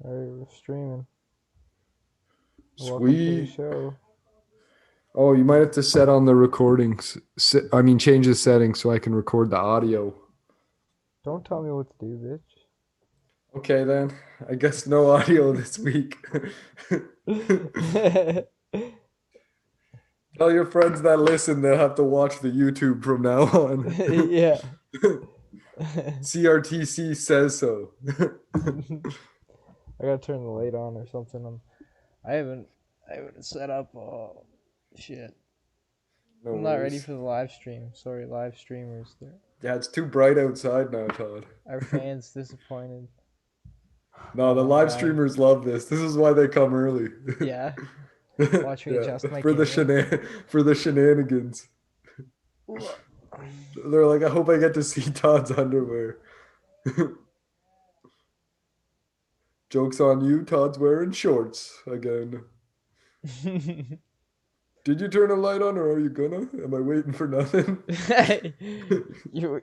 Alright, we're streaming. Welcome to the Sweet. show. Oh, you might have to set on the recordings. Change the settings so I can record the audio. Don't tell me what to do, bitch. Okay, then. I guess no audio this week. Tell your friends that listen they'll have to watch the YouTube from now on. Yeah. CRTC says so. I gotta turn the light on or something. I haven't set up. Oh shit! No I'm not ready worries. for the live stream. Sorry, live streamers. Yeah, it's too bright outside now, Todd. Our fans disappointed. No, Oh the my live god. streamers love this. This is why they come early. Yeah. Watch me Yeah, adjust my for the camera. for the shenanigans. They're like, I hope I get to see Todd's underwear. Joke's on you, Todd's wearing shorts again. Did you turn a light on or are you gonna? Am I waiting for nothing? you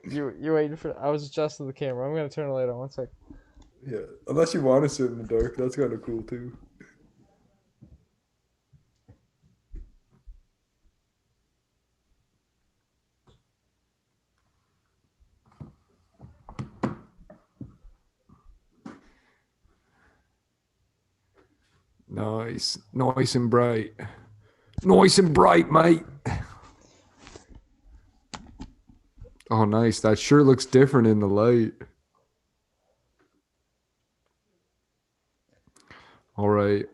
waiting for? I was adjusting the camera. I'm gonna turn the light on. 1 sec. Yeah, unless you want to sit in the dark, that's kind of cool too. Nice, nice and bright. Nice and bright, mate. Oh, nice. That sure looks different in the light. All right.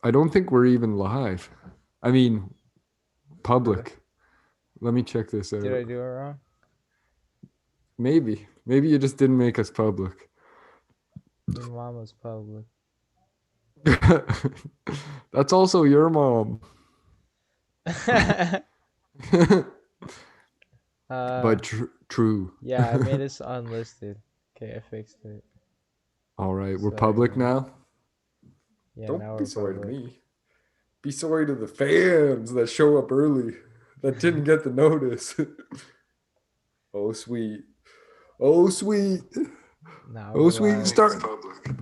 I don't think we're even live. I mean, public. Let me check this Did I out. do it wrong? Maybe. Maybe you just didn't make us public. Your mama's public. That's also your mom. But true. Yeah, I made us unlisted. Okay, I fixed it. All right. We're Sorry, public man. now. Yeah, Don't now be we're sorry to public. me. Be sorry to the fans that show up early that didn't get the notice. Oh, sweet. Oh, sweet. Now Oh, we're sweet. live. Start.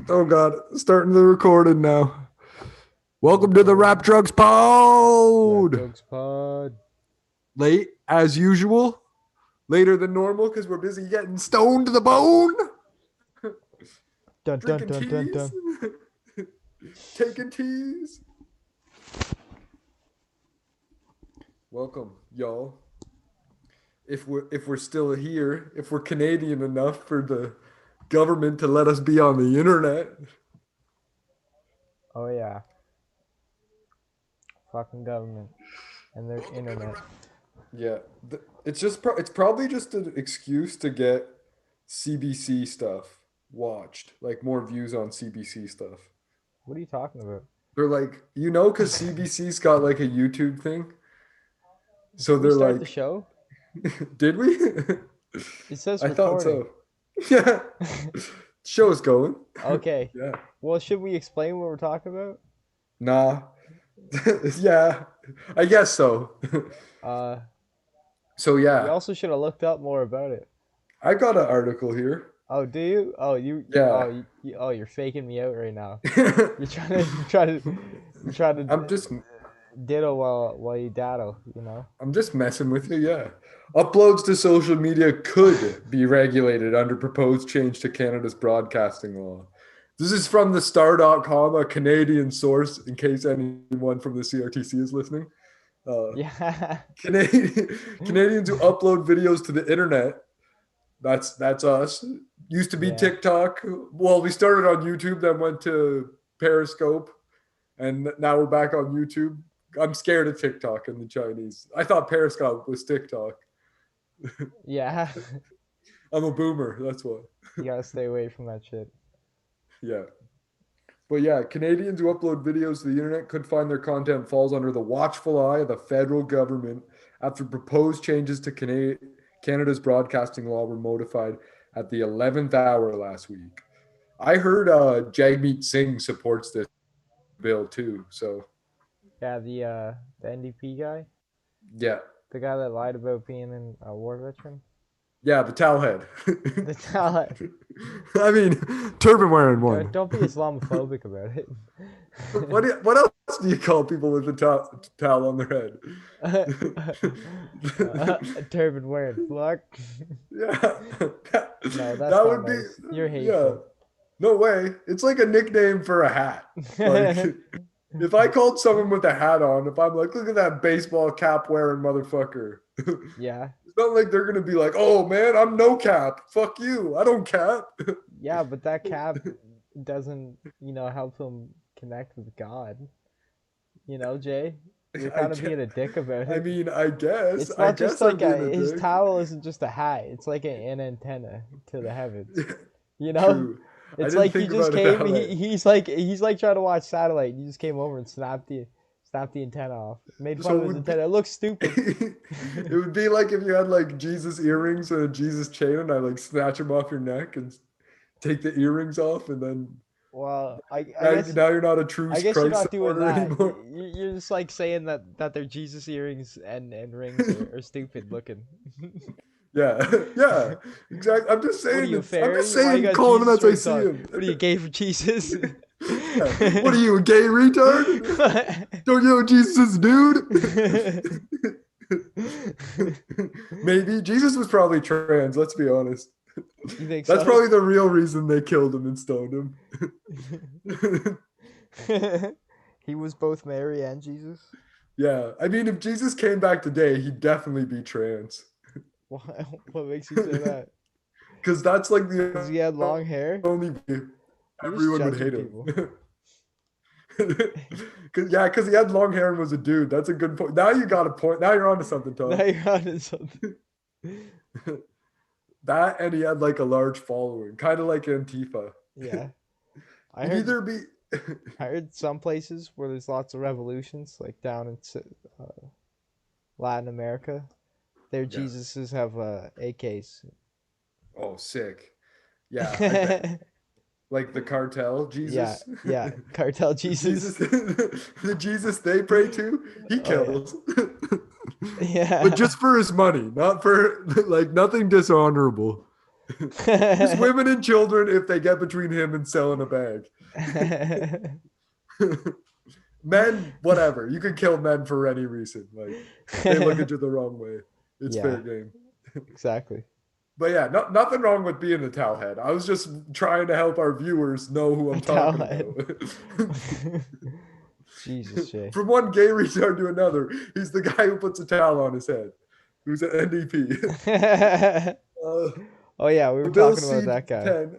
Oh, God. Starting the recording now. Welcome to the Recording. Rap Drugs Rap Pod. Drugs Pod. Late as usual. Later than normal because we're busy getting stoned to the bone. Dun dun Drinking dun dun teas. dun. Taking teas. Welcome, y'all. If we're still here, if we're Canadian enough for the government to let us be on the internet. Oh yeah. Fucking government and their internet. Yeah, it's probably just an excuse to get CBC stuff watched, like more views on CBC stuff. What are you talking about? They're like, because CBC's got like a YouTube thing, so Did we they're start the like, show? did we? It says I thought recording. so. Yeah, show's going. Okay. Yeah, Well, should we explain what we're talking about? nah. Yeah, I guess so. Uh, So you yeah, also should have looked up more about it. I got an article here. Oh, do you? Oh, Yeah. oh, you're faking me out right now. You're trying to I'm just ditto while you daddle. You know. I'm just messing with you, yeah. Uploads to social media could be regulated under proposed change to Canada's broadcasting law. This is from the star.com, a Canadian source, in case anyone from the CRTC is listening. Yeah. Canadians who upload videos to the internet, that's us. Used to be Yeah. TikTok. Well, we started on YouTube, then went to Periscope, and now we're back on YouTube. I'm scared of TikTok and the Chinese. I thought Periscope was TikTok. Yeah. I'm a boomer. That's why. You gotta stay away from that shit. Yeah. But yeah, Canadians who upload videos to the internet could find their content falls under the watchful eye of the federal government after proposed changes to Canada's broadcasting law were notified at the 11th hour last week. I heard Jagmeet Singh supports this bill too. So Yeah, the NDP guy, yeah, the guy that lied about being a war veteran. Yeah, the towel head. The towel. I mean, turban wearing one. Don't be Islamophobic about it. What else do you call people with a towel on their head? A turban wearing fuck. Yeah, No, that's that not would be, nice. You're yeah. hateful. No way. It's like a nickname for a hat. Like, if I called someone with a hat on, if I'm like, look at that baseball cap wearing motherfucker, Yeah. it's not like they're gonna be like, oh man, I'm no cap. Fuck you. I don't cap. Yeah, but that cap doesn't, help him connect with God. Jay? You're I kind of being get. a dick about I it. mean, I guess. It's I not just guess I'm like being a his dick. towel isn't just a hat. It's like an antenna to the heavens. You know? True. I It's didn't like he think just about it came. that way. He's like trying to watch satellite. And he just came over and snapped the antenna off. Made fun So of his antenna. It looks stupid. it would be like if you had like Jesus earrings and a Jesus chain, and I like snatch them off your neck and take the earrings off, and then Well, I now, guess now you're not a true you're Christ not doing supporter that. anymore. You're just like saying that their Jesus earrings and rings are stupid looking. Yeah, yeah, exactly. I'm just What are saying you, a it's. I'm just fairy? Why you saying, got calling him Jesus as I rings see on? him. What are you, gay for Jesus? Yeah. What are you, a gay retard? Don't you know Jesus is dude? Maybe Jesus was probably trans. Let's be honest. You think That's so? probably the real reason they killed him and stoned him. He was both Mary and Jesus. Yeah, I mean, if Jesus came back today, he'd definitely be trans. What makes you say that? Because that's like Because the he had long hair. only way You're just everyone would judging hate people. him. Because he had long hair and was a dude. That's a good point. Now you got a point. Now you're onto something, Now Tom. you're on something. That and he had like a large following, kind of like Antifa. Yeah, I He'd heard. either be. I heard some places where there's lots of revolutions, like down in Latin America, their Yeah. Jesuses have AKs. Oh, sick. Yeah, I bet. Like the cartel, Yeah, Jesus. yeah, cartel The Jesus, Jesus. the Jesus they pray to, he Oh yeah, kills. But yeah. just for his money, not for like nothing dishonorable. Just women and children if they get between him and selling a bag. Men, whatever. You can kill men for any reason. Like they look at you the wrong way. It's fair Yeah, game. exactly. But yeah, nothing wrong with being a towel head. I was just trying to help our viewers know who I'm talking Towelhead. about. Jesus, Jay. From one gay retard to another, he's the guy who puts a towel on his head, who's an NDP. Oh yeah, we were Bill talking about that guy. C-10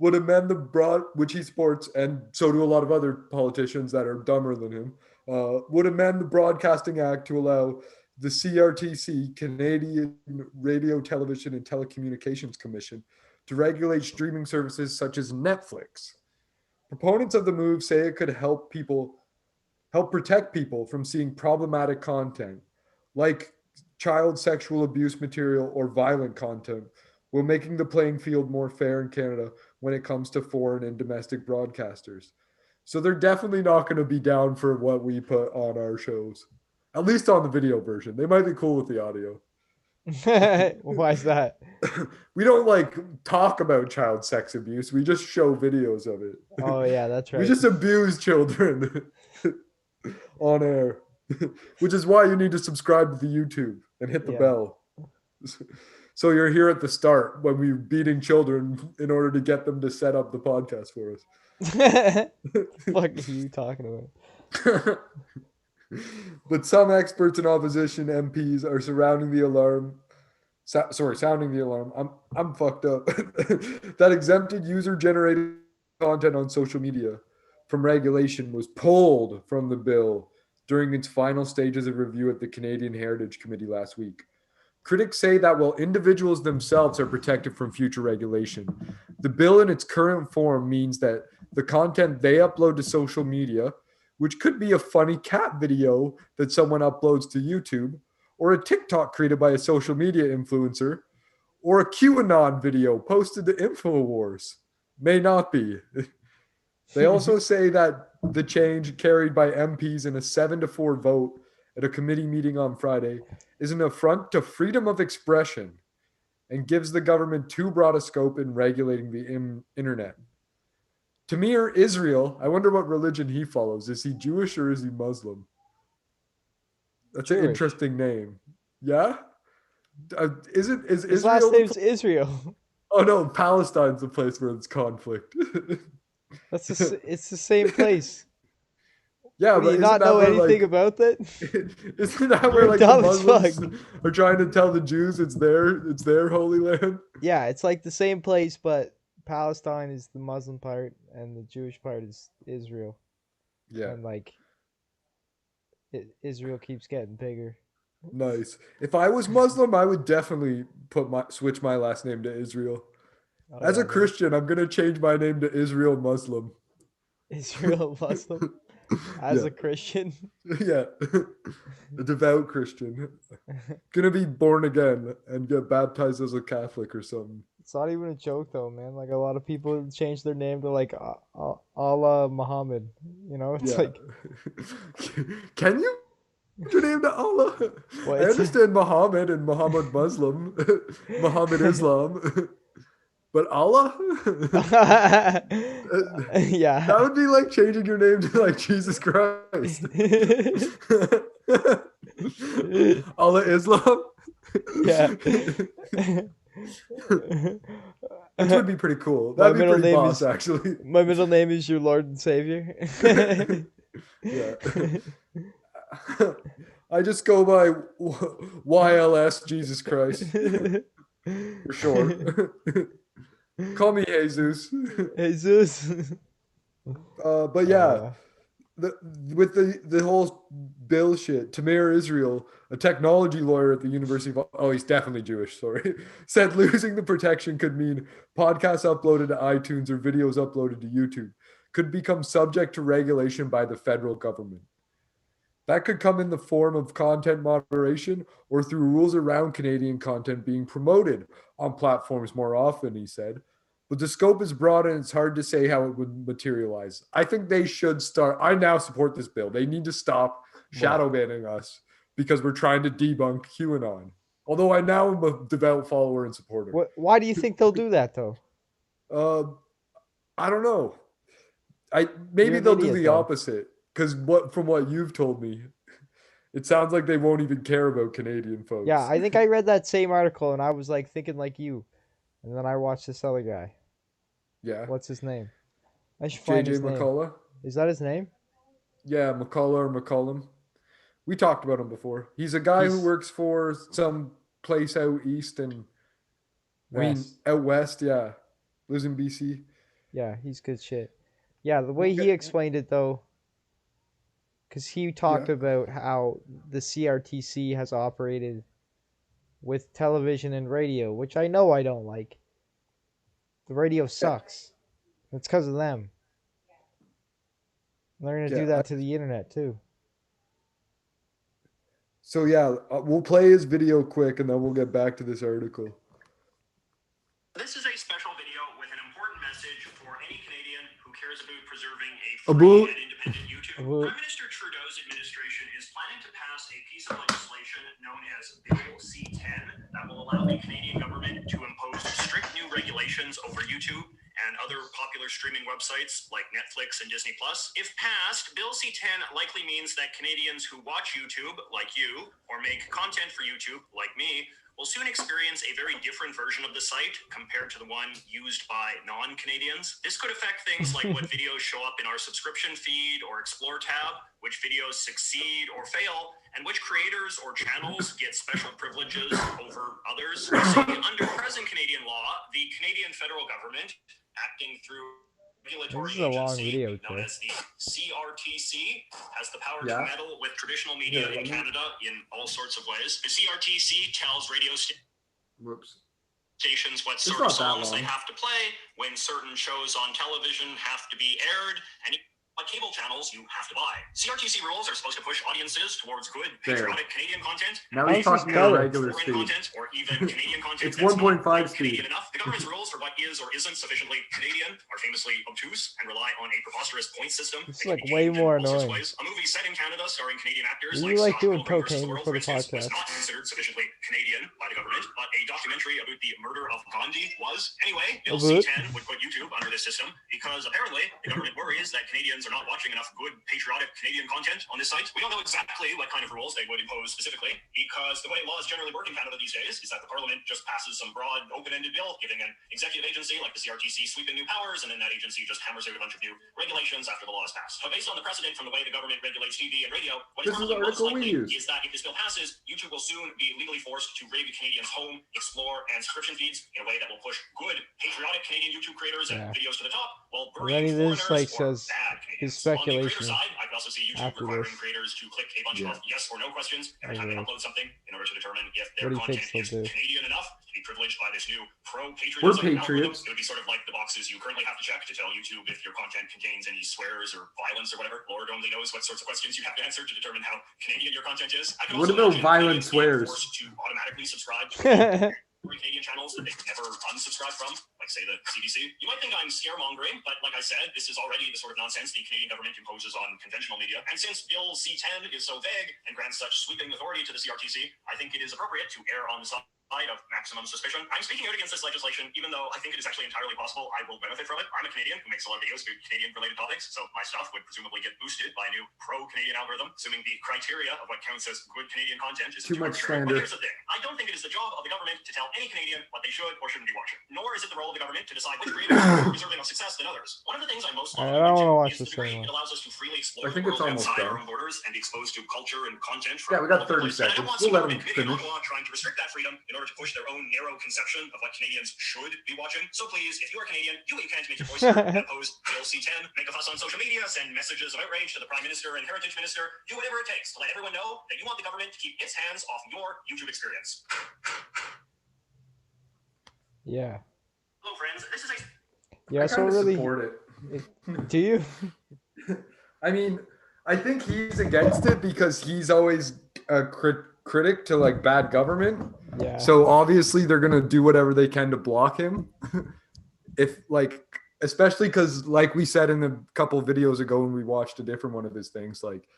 would amend the broad, which he sports, and so do a lot of other politicians that are dumber than him, would amend the Broadcasting Act to allow the CRTC, Canadian Radio, Television, and Telecommunications Commission, to regulate streaming services such as Netflix. Proponents of the move say it could help protect people from seeing problematic content, like child sexual abuse material or violent content, while making the playing field more fair in Canada when it comes to foreign and domestic broadcasters. So they're definitely not going to be down for what we put on our shows, at least on the video version. They might be cool with the audio. Why is that? We don't like talk about child sex abuse. We just show videos of it. Oh yeah, that's We right. just abuse children on air, which is why you need to subscribe to the YouTube and hit the Yeah. bell. So you're here at the start when we're beating children in order to get them to set up the podcast for us. What are you talking about? But some experts and opposition MPs are sounding the alarm. I'm fucked up. That exempted user-generated content on social media from regulation was pulled from the bill during its final stages of review at the Canadian Heritage Committee last week. Critics say that while individuals themselves are protected from future regulation, the bill in its current form means that the content they upload to social media, which could be a funny cat video that someone uploads to YouTube, or a TikTok created by a social media influencer, or a QAnon video posted to InfoWars, may not be. They also say that the change carried by MPs in a 7-4 vote at a committee meeting on Friday is an affront to freedom of expression and gives the government too broad a scope in regulating the internet. Tamir Israel, I wonder what religion he follows. Is he Jewish or is he Muslim? That's an Jewish. interesting name. Yeah? Is His last Israel the name's place? Israel. Oh no, Palestine's the place where it's conflict. It's the same place. Yeah, What, do but you isn't not that know where anything like about that? isn't that where You're like the dumb as fuck. Muslims are trying to tell the Jews it's their holy land? Yeah, it's like the same place, but Palestine is the Muslim part and the Jewish part is Israel. Yeah, And like Israel keeps getting bigger. nice. If I was Muslim, I would definitely switch my last name to Israel. Oh As a yeah, bro. Christian, I'm gonna change my name to Israel Muslim. Israel Muslim as Yeah, a Christian. yeah. A devout Christian. Gonna be born again and get baptized as a Catholic or something. It's not even a joke though, man. Like a lot of people change their name to like Allah Muhammad. You know, it's Yeah. like Can you change your name to Allah? I what? understand Muhammad and Muhammad Muslim, Muhammad Islam, but Allah? Yeah. That would be like changing your name to like Jesus Christ. Allah Islam? Yeah. Which would be pretty cool. My That'd be middle pretty name boss, is actually. my middle name is your Lord and Savior. Yeah. I just go by YLS Jesus Christ for short. Call me Jesus. Jesus. But yeah, Uh, the with the whole bill shit, Tamir Israel, a technology lawyer at the University of he's definitely Jewish, sorry, said losing the protection could mean podcasts uploaded to iTunes or videos uploaded to YouTube could become subject to regulation by the federal government. That could come in the form of content moderation or through rules around Canadian content being promoted on platforms more often, he said. But the scope is broad and it's hard to say how it would materialize. I think they should start. I now support this bill. They need to stop what? shadow banning us because we're trying to debunk QAnon. Although I now am a devout follower and supporter. What? Why do you think they'll do that though? Uh, I don't know. You're Maybe an they'll do idiot the though. opposite because from what you've told me, it sounds like they won't even care about Canadian Yeah, folks. I think I read that same article and I was like thinking like you, and then I watched this other guy. Yeah. What's his name? I should find JJ his name. McCullough. Is that his name? Yeah, McCullough or McCullum. We talked about him before. He's a guy who He's works for some place out east and West. out west, yeah. Lives in BC. Yeah, he's good shit. Yeah, the way We'll he get explained it though, because he yeah. talked about how the CRTC has operated with television and radio, which I know I don't like. The radio sucks. It's because of them. And they're gonna do Yeah. that to the internet too. So yeah, we'll play his video quick and then we'll get back to this article. This is a special video with an important message for any Canadian who cares about preserving a Abu. free and independent YouTube. Abu. Prime Minister Trudeau's administration is planning to pass a piece of legislation known as Bill C-10 that will allow the Canadian government to impose strict new regulations over YouTube and other popular streaming websites like Netflix and Disney+. If passed, Bill C-10 likely means that Canadians who watch YouTube, like you, or make content for YouTube, like me, will soon experience a very different version of the site compared to the one used by non-Canadians. This could affect things like what videos show up in our subscription feed or Explore tab, which videos succeed or fail, and which creators or channels get special privileges over others. You see, under present Canadian law, the Canadian federal government, acting through regulatory This is a long agency video, known Joe. as the CRTC, has the power Yeah. to meddle with traditional media in Canada in all sorts of ways. The CRTC tells radio stations what sort of songs they have to play, when certain shows on television have to be aired, and But cable channels you have to buy. CRTC rules are supposed to push audiences towards good, patriotic Canadian content. Now How's he's this talking at a better? regular Foreign speed. content or even Canadian content It's that's 1.5 not speed. Canadian enough. The government's rules for what is or isn't sufficiently Canadian are famously obtuse and rely on a preposterous point system. It's that can like be way gamed in more all sorts of annoying. ways. A movie set in Canada starring Canadian actors You like like Scott doing Pilgrim versus cocaine the World, before for the instance, was podcast. not considered sufficiently Canadian by the government, but a documentary about the murder of Gandhi was. Anyway, Bill About? C-10 would put YouTube under this system because apparently the government worries that Canadians are not watching enough good, patriotic Canadian content on this site. We don't know exactly what kind of rules they would impose specifically, because the way laws generally work in Canada these days is that the Parliament just passes some broad, open-ended bill, giving an executive agency like the CRTC sweeping new powers, and then that agency just hammers out a bunch of new regulations after the law is passed. But based on the precedent from the way the government regulates TV and radio, what is This is probably the most article we likely used. is that if this bill passes, YouTube will soon be legally forced to rig Canadians' home, explore, and subscription feeds in a way that will push good, patriotic Canadian YouTube creators and videos to the top, while And then burying this foreigners like or says bad his Canadians. On the creator speculation side, I could also see YouTube after requiring this. creators to click a bunch of yes or no questions every time they upload something in order to determine if their What do you content think is they'll do? Canadian enough to be privileged by this new pro-patriotism We're algorithm. patriots. It would be sort of like the boxes you currently have to check to tell YouTube if your content contains any swears or violence or whatever. Lord only knows what sorts of questions you have to answer to determine how Canadian your content is. I can What also about imagine violent Canadians being swears? forced to automatically subscribe to Canadian channels that they never unsubscribe from, like say the CBC. You might think I'm scaremongering, but like I said, this is already the sort of nonsense the Canadian government imposes on conventional media. And since Bill C-10 is so vague and grants such sweeping authority to the CRTC, I think it is appropriate to err on the side of maximum suspicion. I'm speaking out against this legislation, even though I think it is actually entirely possible I will benefit from it. I'm a Canadian who makes a lot of videos about Canadian-related topics, so my stuff would presumably get boosted by a new pro-Canadian algorithm, assuming the criteria of what counts as good Canadian content is Too much slander. But here's the thing. I don't think it is the job of the government to tell any Canadian what they should or shouldn't be watching, nor is it the role of the government to decide which creators are more deserving of success than others. One of the things I most love I don't is want to watch the this degree anymore. it allows us to freely explore I think the it's world almost outside done. our own borders and be exposed to culture and content from Yeah, we got all over the 30 place. And I don't seconds. want We'll some let government him video finish. law trying to restrict that freedom in order to push their own narrow conception of what Canadians should be watching. So please, if you are Canadian, do what you can to make your voice heard and oppose Bill C-10. Make a fuss on social media, send messages of outrage to the Prime Minister and Heritage Minister. Do whatever it takes to let everyone know that you want the government to keep its hands off your YouTube experience. Yeah. Hello, friends. This is a Yeah, I so kinda really, support it. do you? I mean, I think he's against it because he's always a critic to like bad government. Yeah. So obviously they're gonna do whatever they can to block him. If like, especially because like we said in a couple of videos ago when we watched a different one of his things, like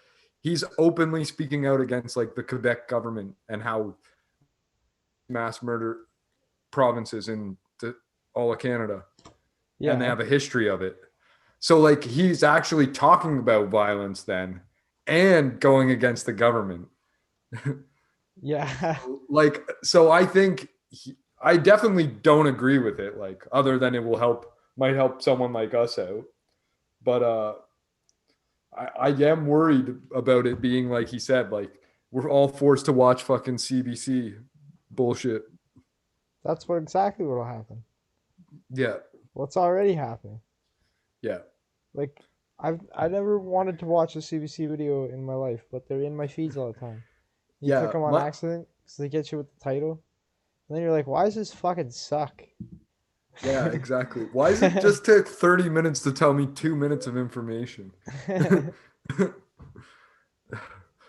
he's openly speaking out against like the Quebec government and how mass murder provinces in all of Canada. Yeah. And they have a history of it. So like he's actually talking about violence then and going against the government. Yeah. Like, so I think I definitely don't agree with it, like other than it might help someone like us out. But I am worried about it being like he said, like we're all forced to watch fucking CBC bullshit. That's what exactly what'll happen. Yeah. What's already happening. Yeah. Like I never wanted to watch a CBC video in my life, but they're in my feeds all the time. You click them on accident because they get you with the title, and then you're like, "Why does this fucking suck?" Yeah, exactly. Why does it just take 30 minutes to tell me 2 minutes of information? Yeah.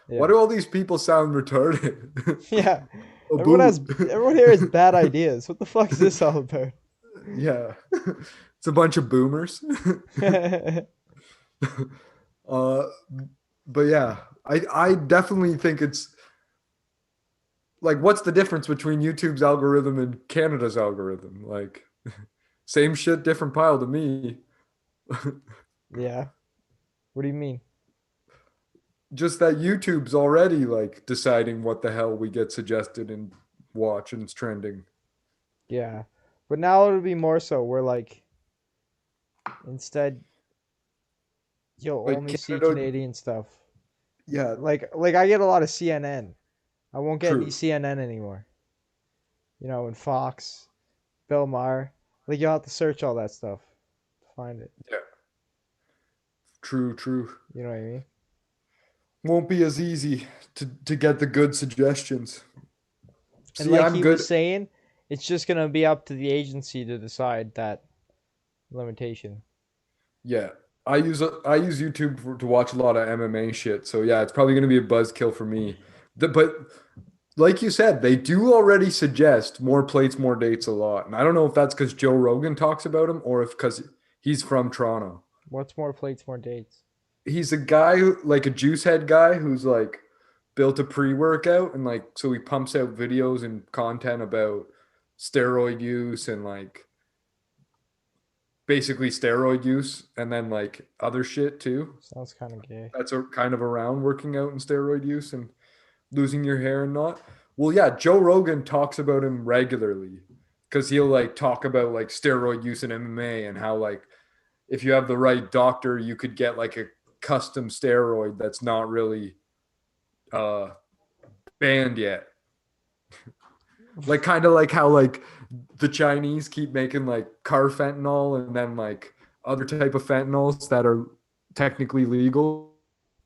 Why do all these people sound retarded? Yeah. A Everyone here has bad ideas. What the fuck is this all about? Yeah. It's a bunch of boomers. But yeah, I definitely think it's like, what's the difference between YouTube's algorithm and Canada's algorithm? Like, same shit, different pile to me. Yeah. What do you mean? Just that YouTube's already like deciding what the hell we get suggested and watch and it's trending. Yeah. But now it'll be more so where like instead you'll Like only see Canada- Canadian stuff. Yeah, Like I get a lot of CNN. I won't get any True. CNN anymore. You know, and Fox, Bill Maher. Like you'll have to search all that stuff to find it. yeah. True. You know what I mean? Won't be as easy to get the good suggestions. And See, like I'm he good. was saying, it's just gonna be up to the agency to decide that limitation. Yeah. I use YouTube to watch a lot of MMA shit. So yeah, it's probably going to be a buzzkill for me. But like you said, they do already suggest more plates, more dates a lot. And I don't know if that's because Joe Rogan talks about him or if because he's from Toronto. What's more plates, more dates? He's a guy who, like a juice head guy who's like built a pre-workout and like so he pumps out videos and content about steroid use and like basically steroid use and then like other shit too. Sounds kind of gay. That's a kind of around working out and steroid use and losing your hair and not. Well, yeah, Joe Rogan talks about him regularly because he'll like talk about like steroid use in MMA and how like if you have the right doctor, you could get like a custom steroid that's not really uh banned yet. Like kind of like how like the Chinese keep making like carfentanil and then like other type of fentanyls that are technically legal,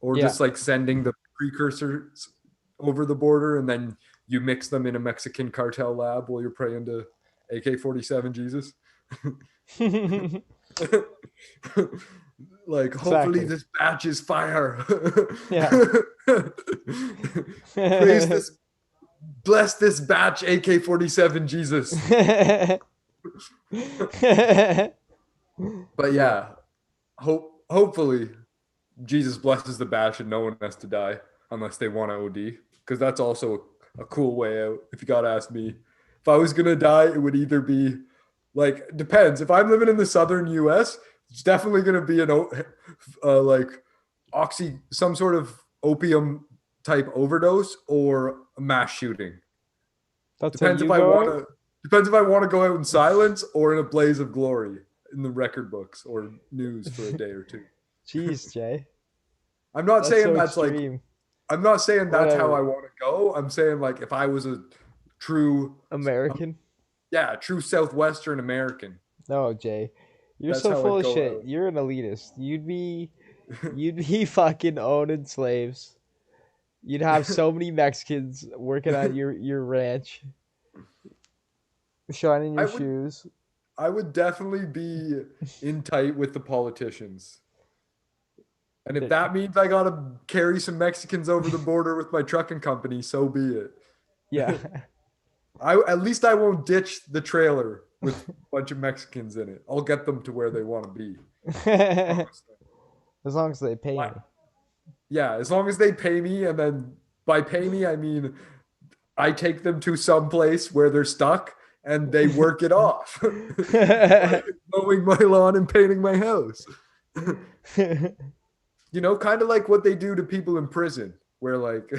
or just like sending the precursors over the border and then you mix them in a Mexican cartel lab while you're praying to AK-47 Jesus. Like hopefully this batch is fire. Yeah. Praise this, bless this batch AK-47 Jesus. But yeah, hopefully Jesus blesses the batch and no one has to die unless they want to OD, because that's also a cool way out. If you gotta ask me, if I was gonna die, it would either be like, depends. If I'm living in the southern U.S., it's definitely gonna be an like some sort of opium type overdose or a mass shooting. Depends if I want to go out in silence or in a blaze of glory in the record books or news for a day or two. Jeez, Jay. I'm not saying so that's extreme. like, I'm not saying that's how I want to go. I'm saying like if I was a true American, true Southwestern American. No, Jay, you're so full of shit. Out. You're an elitist. You'd be fucking owning slaves. You'd have so many Mexicans working at your ranch, shining your shoes. I would definitely be in tight with the politicians. And if that means I gotta carry some Mexicans over the border with my trucking company, so be it. Yeah. At least I won't ditch the trailer with a bunch of Mexicans in it. I'll get them to where they want to be. As long as they pay me. Yeah, as long as they pay me, and then by pay me I mean I take them to some place where they're stuck and they work it off. Like mowing my lawn and painting my house. You know, kind of like what they do to people in prison, where like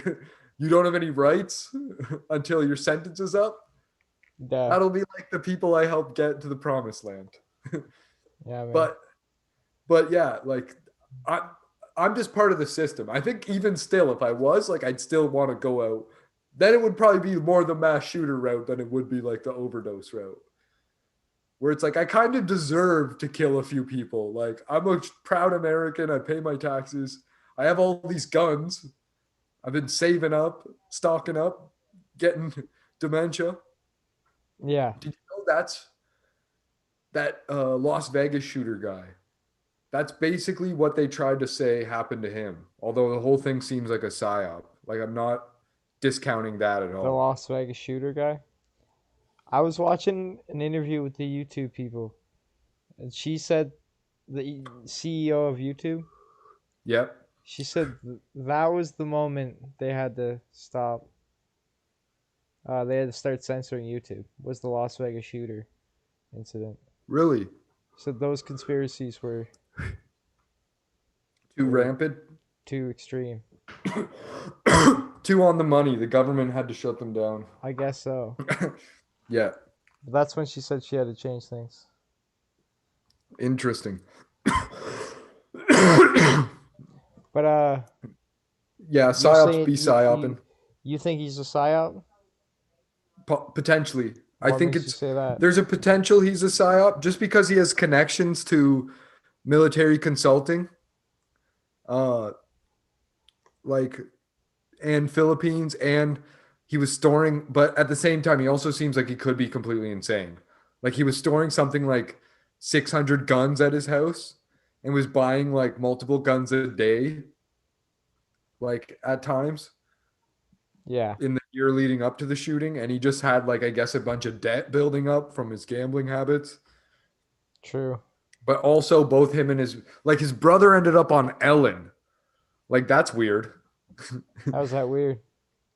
you don't have any rights until your sentence is up. Yeah. That'll be like the people I helped get to the promised land. Yeah, man. But yeah, like I'm just part of the system. I think even still, if I was like, I'd still want to go out. Then it would probably be more the mass shooter route than it would be like the overdose route. Where it's like, I kind of deserve to kill a few people. Like, I'm a proud American. I pay my taxes. I have all these guns. I've been saving up, stocking up, getting dementia. Yeah. Did you know that's that Las Vegas shooter guy? That's basically what they tried to say happened to him. Although the whole thing seems like a psyop. Like, I'm not discounting that at all. The Las Vegas shooter guy? I was watching an interview with the YouTube people, and she said, the CEO of YouTube. Yep. She said that was the moment they had to stop. They had to start censoring YouTube. Was the Las Vegas shooter incident? Really? So those conspiracies were too rampant, too extreme, too on the money. The government had to shut them down. I guess so. Yeah. But that's when she said she had to change things. Interesting. But yeah, psyops be psyoping. You think he's a psyop? Potentially. What I think makes you say that? There's a potential he's a psyop just because he has connections to military consulting. Like, and Philippines, and he was storing, but at the same time, he also seems like he could be completely insane. Like, he was storing something like 600 guns at his house, and was buying like multiple guns a day, like at times Yeah. in the year leading up to the shooting. And he just had like, I guess, a bunch of debt building up from his gambling habits. True. But also both him and his brother ended up on Ellen. Like that's weird. How's that weird?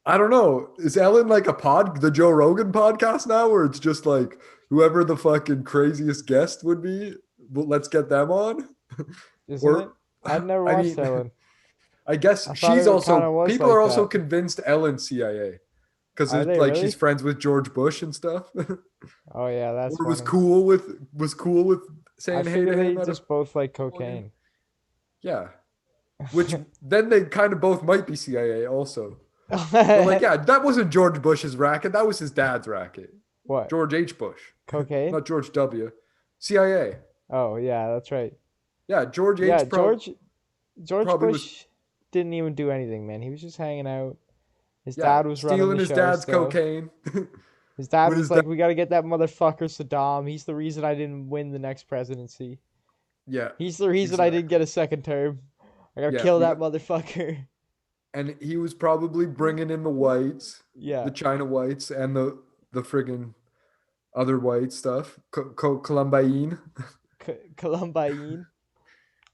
I don't know. Is Ellen like the Joe Rogan podcast now, where it's just like whoever the fucking craziest guest would be, well, let's get them on? Isn't it? Or, I'd never I watched mean, Ellen. I guess I thought she's it kind also, of was people like are also that. convinced Ellen's CIA because Are they like she's really? friends with George Bush and stuff. Oh yeah, that's Or funny. was cool with I saying hey figure to they him at a just both like football game. cocaine. Yeah. Which then they kind of both might be CIA also. But like, yeah, that wasn't George Bush's racket. That was his dad's racket. What? George H. Bush. Cocaine? Not George W. CIA. Oh yeah, that's right. Yeah, George Yeah, H. George probably was, Bush didn't even do anything, man. He was just hanging out. His yeah, dad was running stealing the his show dad's still. cocaine. His dad When was his like, dad, "We got to get that motherfucker Saddam. He's the reason I didn't win the next presidency. yeah, He's the reason I didn't exactly. get a second term. I gotta Yeah, kill that motherfucker." and he was probably bringing in the whites, Yeah, the China whites, and the friggin' other white stuff, Columbian. Columbine.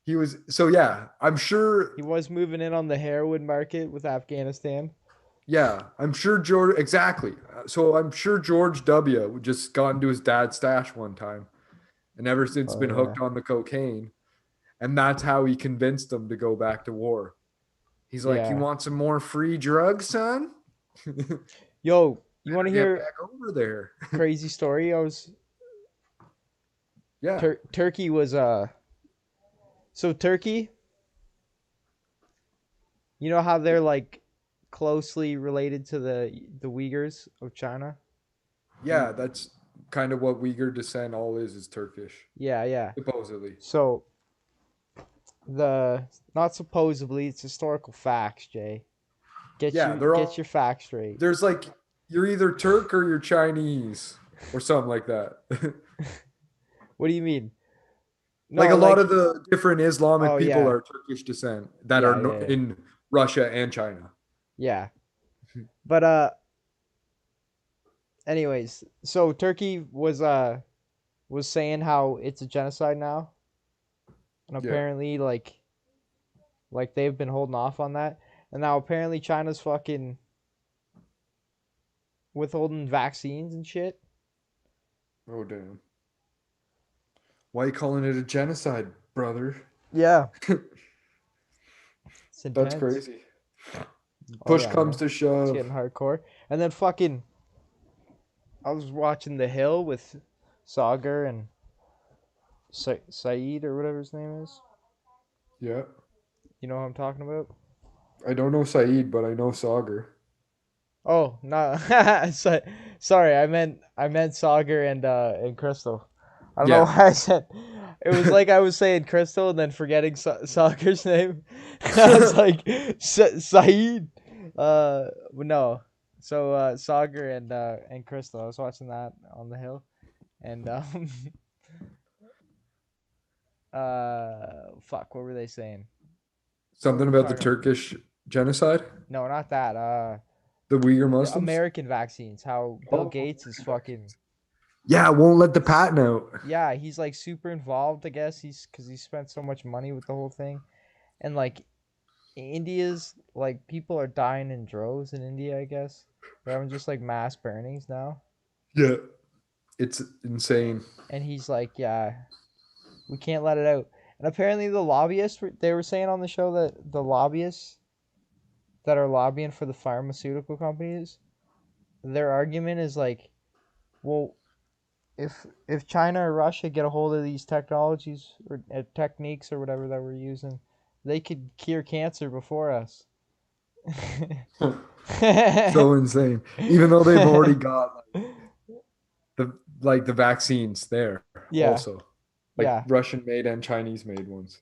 He was so yeah. I'm sure. He was moving in on the heroin market with Afghanistan. Yeah, I'm sure George exactly. So I'm sure George W. just got into his dad's stash one time, and ever since Oh been yeah. hooked on the cocaine, and that's how he convinced them to go back to war. He's like, "You Yeah. want some more free drugs, son? Better Yo, you want to get hear back over there." crazy story? Yeah, Turkey was so Turkey, you know how they're like closely related to the Uyghurs of China? yeah, that's kind of what Uyghur descent all is Turkish, Yeah, yeah. supposedly. So the not supposedly, it's historical facts, Jay. Yeah, they're Get all your facts straight. there's like you're either Turk or you're Chinese or something like that. What do you mean? Like No, a lot like of the different Islamic oh people yeah. are Turkish descent that Yeah, are yeah, yeah. in Russia and China. Yeah. But anyways, so Turkey was saying how it's a genocide now, and Yeah. apparently like they've been holding off on that, and now apparently China's fucking withholding vaccines and shit. Oh damn. Why are you calling it a genocide, brother? Yeah, it's That's intense. crazy. Oh Push yeah, comes man, to it's shove. getting hardcore. And then fucking, I was watching The Hill with Sagar and Saeed or whatever his name is. Yeah. You know what I'm talking about? I don't know Saeed, but I know Sagar. Oh no, sorry, I meant Sagar and Crystal. I don't know Yeah. why I said. It was like I was saying Crystal and then forgetting Sagar's name. I was like Saeed. No. So Sagar and Crystal. I was watching that on the hill, and fuck, what were they saying? What were Something we about the talking about? Turkish genocide? No, not that. The Uyghur The Muslims? American vaccines. How Bill Oh, Gates is fucking. yeah, won't let the patent out. Yeah, he's like super involved. I guess because he spent so much money with the whole thing, and like India's like people are dying in droves in India. I guess they're having just like mass burnings now, Yeah. It's insane. and he's like, yeah, we can't let it out. And apparently the lobbyists they were saying on the show that the lobbyists that are lobbying for the pharmaceutical companies, their argument is like, well, if China or Russia get a hold of these technologies or techniques or whatever that we're using, they could cure cancer before us. So insane. Even though they've already got the vaccines there Yeah, also. Like yeah, Russian made and Chinese made ones.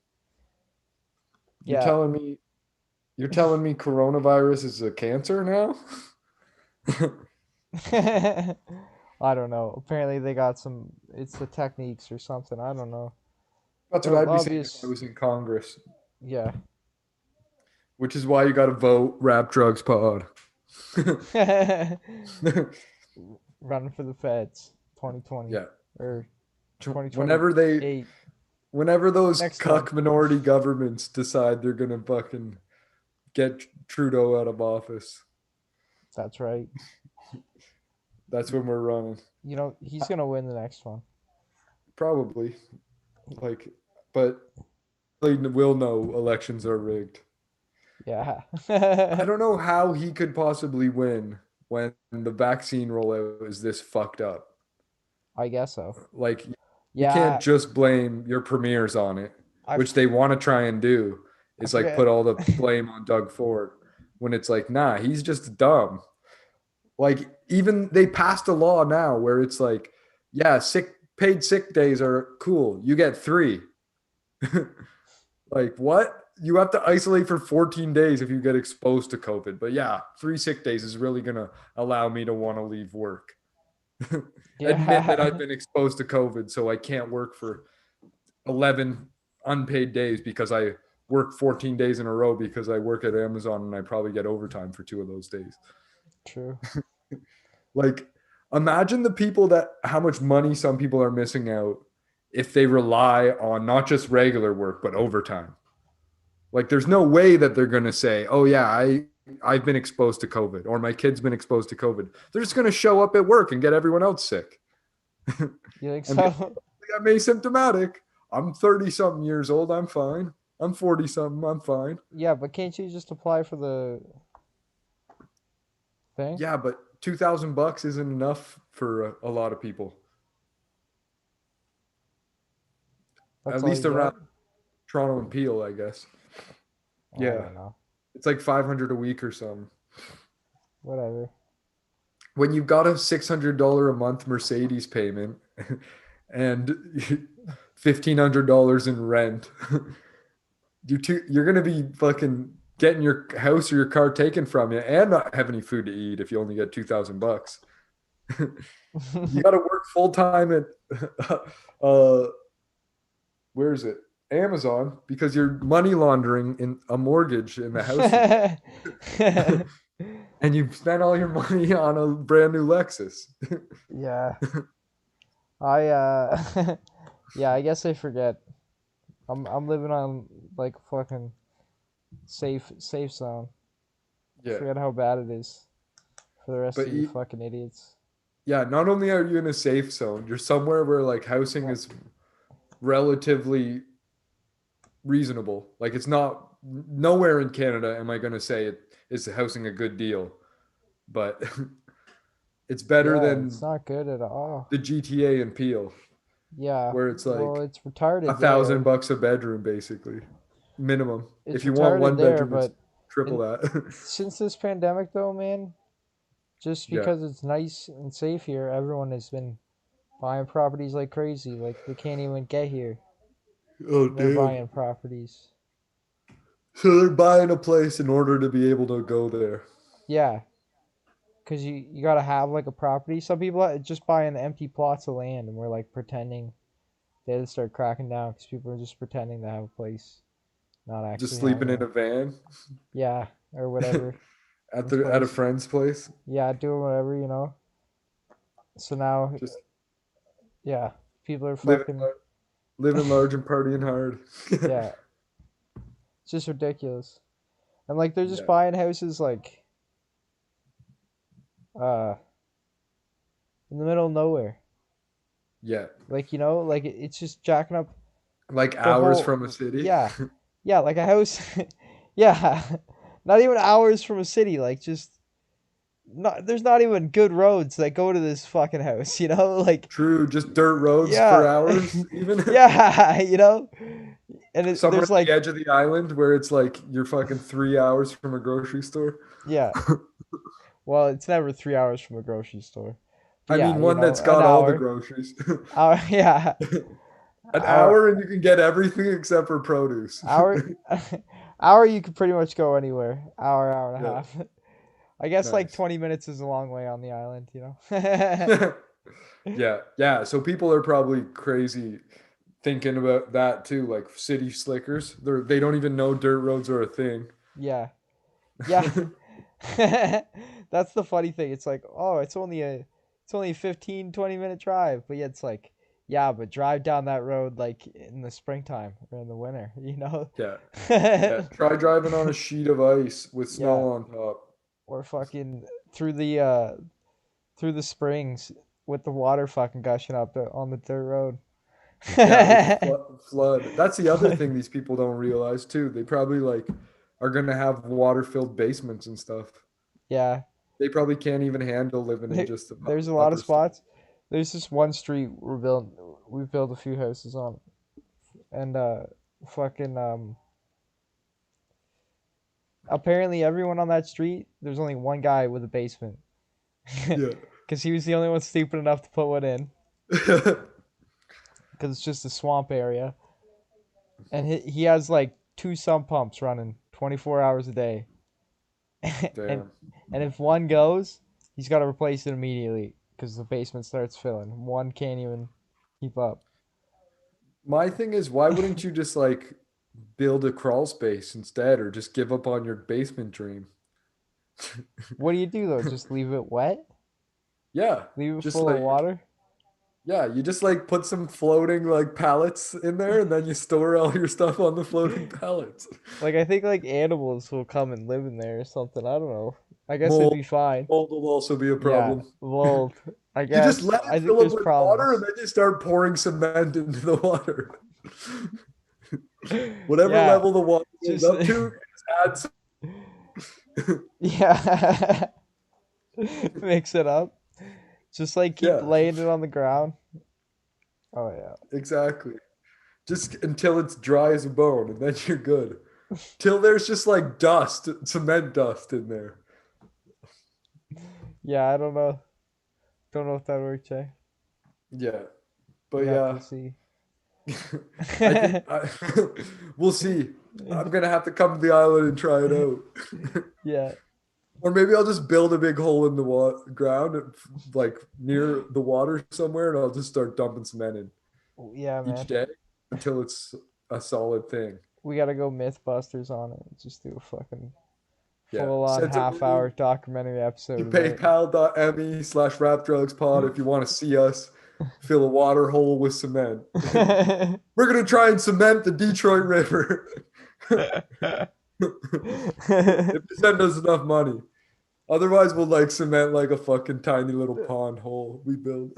You're yeah. telling me you're telling me coronavirus is a cancer now? I don't know. Apparently they got some. It's the techniques or something. I don't know. That's what I'd be saying if Obvious. I was in Congress. Yeah. Which is why you got to vote Rap Drugs Pod. Running for the feds, 2020 Yeah. or Whenever 2028. those Next cuck one. minority governments decide they're gonna fucking get Trudeau out of office, That's right. that's when we're running. You know, he's gonna win the next one. Probably. Like, but we'll know elections are rigged. Yeah. I don't know how he could possibly win when the vaccine rollout is this fucked up. I guess so. Like, you can't Yeah. just blame your premiers on it, I which they want to try and do. Is like forget. put all the blame on Doug Ford when it's like, nah, he's just dumb. Like, even they passed a law now where it's like, yeah, paid sick days are cool. You get 3. Like, what? You have to isolate for 14 days if you get exposed to COVID. But yeah, 3 sick days is really going to allow me to want to leave work. Admit that Yeah. I've been exposed to COVID, so I can't work for 11 unpaid days because I work 14 days in a row because I work at Amazon and I probably get overtime for 2 of those days. True. Like, imagine the people how much money some people are missing out if they rely on not just regular work, but overtime. Like, there's no way that they're going to say, oh, yeah, I've been exposed to COVID or my kid's been exposed to COVID. They're just going to show up at work and get everyone else sick. You think And so? I'm asymptomatic. I'm 30 something years old. I'm fine. I'm 40 something. I'm fine. Yeah, but can't you just apply for the thing? Yeah, but $2,000 isn't enough for a lot of people. That's At all least you around get? Toronto and Peel, I guess. I Yeah, don't know. it's like 500 a week or something. Whatever. When you've got a $600 a month Mercedes payment and $1,500 in rent, you're gonna be fucking getting your house or your car taken from you and not have any food to eat if you only get $2,000. You got to work full time at where is it? Amazon, because you're money laundering in a mortgage in the house and you've spent all your money on a brand new Lexus. Yeah. I yeah, I guess I forget. I'm living on like fucking safe zone. Yeah. Forget how bad it is for the rest But of you fucking idiots. yeah, not only are you in a safe zone, you're somewhere where like housing is relatively reasonable. Like, it's not nowhere in Canada am I going to say it is housing a good deal, but it's better Yeah, it's than not good at all. the GTA and Peel, Yeah. where it's Well, like it's retarded there. $1,000 a bedroom, basically minimum. It's If you want retarded one there, bedroom, it's but triple in, that. since this pandemic though, man, just Yeah. because it's nice and safe here, everyone has been buying properties like crazy. Like they can't even get here. Oh They're damn! buying properties. So they're buying a place in order to be able to go there. Yeah, because you gotta have like a property. Some people just buying empty plots of land, and we're like pretending. They had to start cracking down because people are just pretending to have a place, not Just actually sleeping having in a one. van Yeah, or whatever. at a friend's place. Yeah, doing whatever, you know. So now, Just yeah, people are living fucking. living large and partying hard. Yeah, it's just ridiculous. And like they're just Yeah. buying houses like uh in the middle of nowhere. Yeah. Like, you know, like it's just jacking up Like the hours whole from a city. yeah. Yeah, like a house. Yeah. Not even hours from a city, like just not there's not even good roads that go to this fucking house, you know? Like True, just dirt roads for yeah. hours, even. Yeah, you know? And Somewhere there's at the like edge of the island where it's like you're fucking 3 hours from a grocery store. yeah. Well, it's never 3 hours from a grocery store. But I yeah, mean, you one know, that's an got all the hour. groceries. Hour yeah. An Hour hour and you can get everything except for produce. hour hour you could pretty much go anywhere. Hour and a Yeah, half. I guess like nice. 20 minutes is a long way on the island, you know. Yeah, yeah. So people are probably crazy thinking about that too, like city slickers. They don't even know dirt roads are a thing. Yeah. Yeah. That's the funny thing. It's like, oh, it's only a 15, 20-minute drive. But yeah, it's like, yeah, but drive down that road like in the springtime or in the winter, you know? Yeah. Yeah. Try driving on a sheet of ice with Yeah. snow on top. Or fucking through the springs with the water fucking gushing up on the dirt road. Yeah, with the flood. That's the other thing these people don't realize too. They probably like are gonna have water-filled basements and stuff. Yeah. They probably can't even handle living in just the There's a lot of upper stuff. spots. There's this one street we've built a few houses on, and fucking apparently everyone on that street, there's only one guy with a basement. Yeah. Because he was the only one stupid enough to put one in. Because it's just a swamp area. And he has like 2 sump pumps running 24 hours a day. Damn. And if one goes, he's got to replace it immediately because the basement starts filling. One can't even keep up. My thing is, why wouldn't you just like build a crawl space instead, or just give up on your basement dream? What do you do though? Just leave it wet? Yeah, Leave it just full of like water? yeah, you just like put some floating like pallets in there, and then you store all your stuff on the floating pallets. Like I think like animals will come and live in there or something. I don't know. I guess it'd Mold, be fine. mold will also be a Yeah, problem. mold. I You just guess. let I it think fill up there's with water, and problems. then you start pouring cement into the water. Whatever Yeah, level the water goes just up to, just add yeah. Mix it up. Just like keep yeah, laying it on the ground. Oh yeah. exactly. Just until it's dry as a bone, and then you're good. Till there's just like dust, cement dust in there. Yeah, I don't know. Don't know if that worked, Jay. Yeah, but We have to yeah, see. I think we'll see. I'm gonna have to come to the island and try it out. Yeah. Or maybe I'll just build a big hole in the ground, like near the water somewhere, and I'll just start dumping cement in Yeah, each man. day until it's a solid thing. We gotta go Mythbusters on it. Just do a fucking Yeah. full on Send some half-hour money documentary to episode of it. paypal.me/rapdrugspod if you want to see us fill a water hole with cement. We're going to try and cement the Detroit River. If you send us enough money. Otherwise, we'll like cement like a fucking tiny little pond hole we build.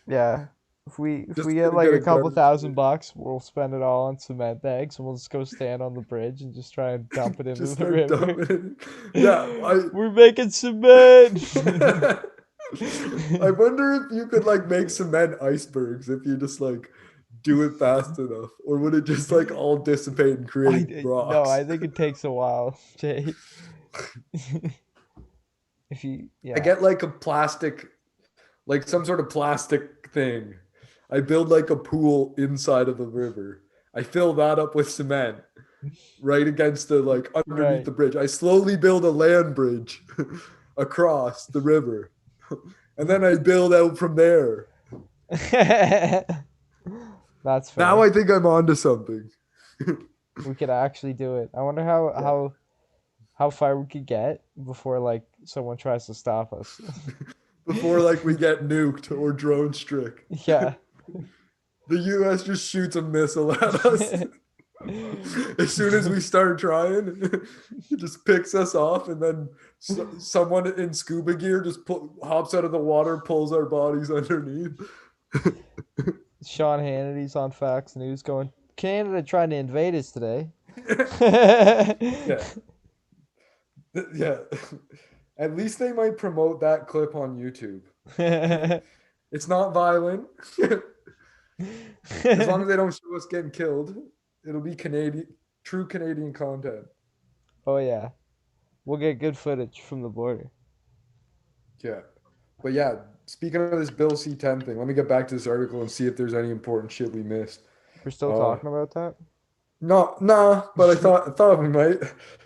Yeah. If we Just get to like get a a couple garbage $1,000, we'll spend it all on cement bags and we'll just go stand on the bridge and just try and dump it into just the start river. dumping it. Yeah, We're making cement. I wonder if you could like make cement icebergs if you just like do it fast enough, or would it just like all dissipate and create rocks? No, I think it takes a while, Jay. If you, I yeah. get like a plastic, like some sort of plastic thing. I build like a pool inside of the river. I fill that up with cement right against the like underneath Right. the bridge. I slowly build a land bridge across the river. And then I build out from there. That's fair. Now I think I'm onto something. We could actually do it. I wonder how far we could get before like someone tries to stop us. Before like we get nuked or drone struck. Yeah. The US just shoots a missile at us. As soon as we start trying, it just picks us off, and then someone in scuba gear just hops out of the water, pulls our bodies underneath. Sean Hannity's on Fox News going, Canada trying to invade us today. Yeah. Yeah. At least they might promote that clip on YouTube. It's not violent. As long as they don't show us getting killed, it'll be true Canadian content. Oh yeah. We'll get good footage from the border. Yeah. But yeah, speaking of this Bill C-10 thing, let me get back to this article and see if there's any important shit we missed. We're still talking about that? Nah, but I thought we might.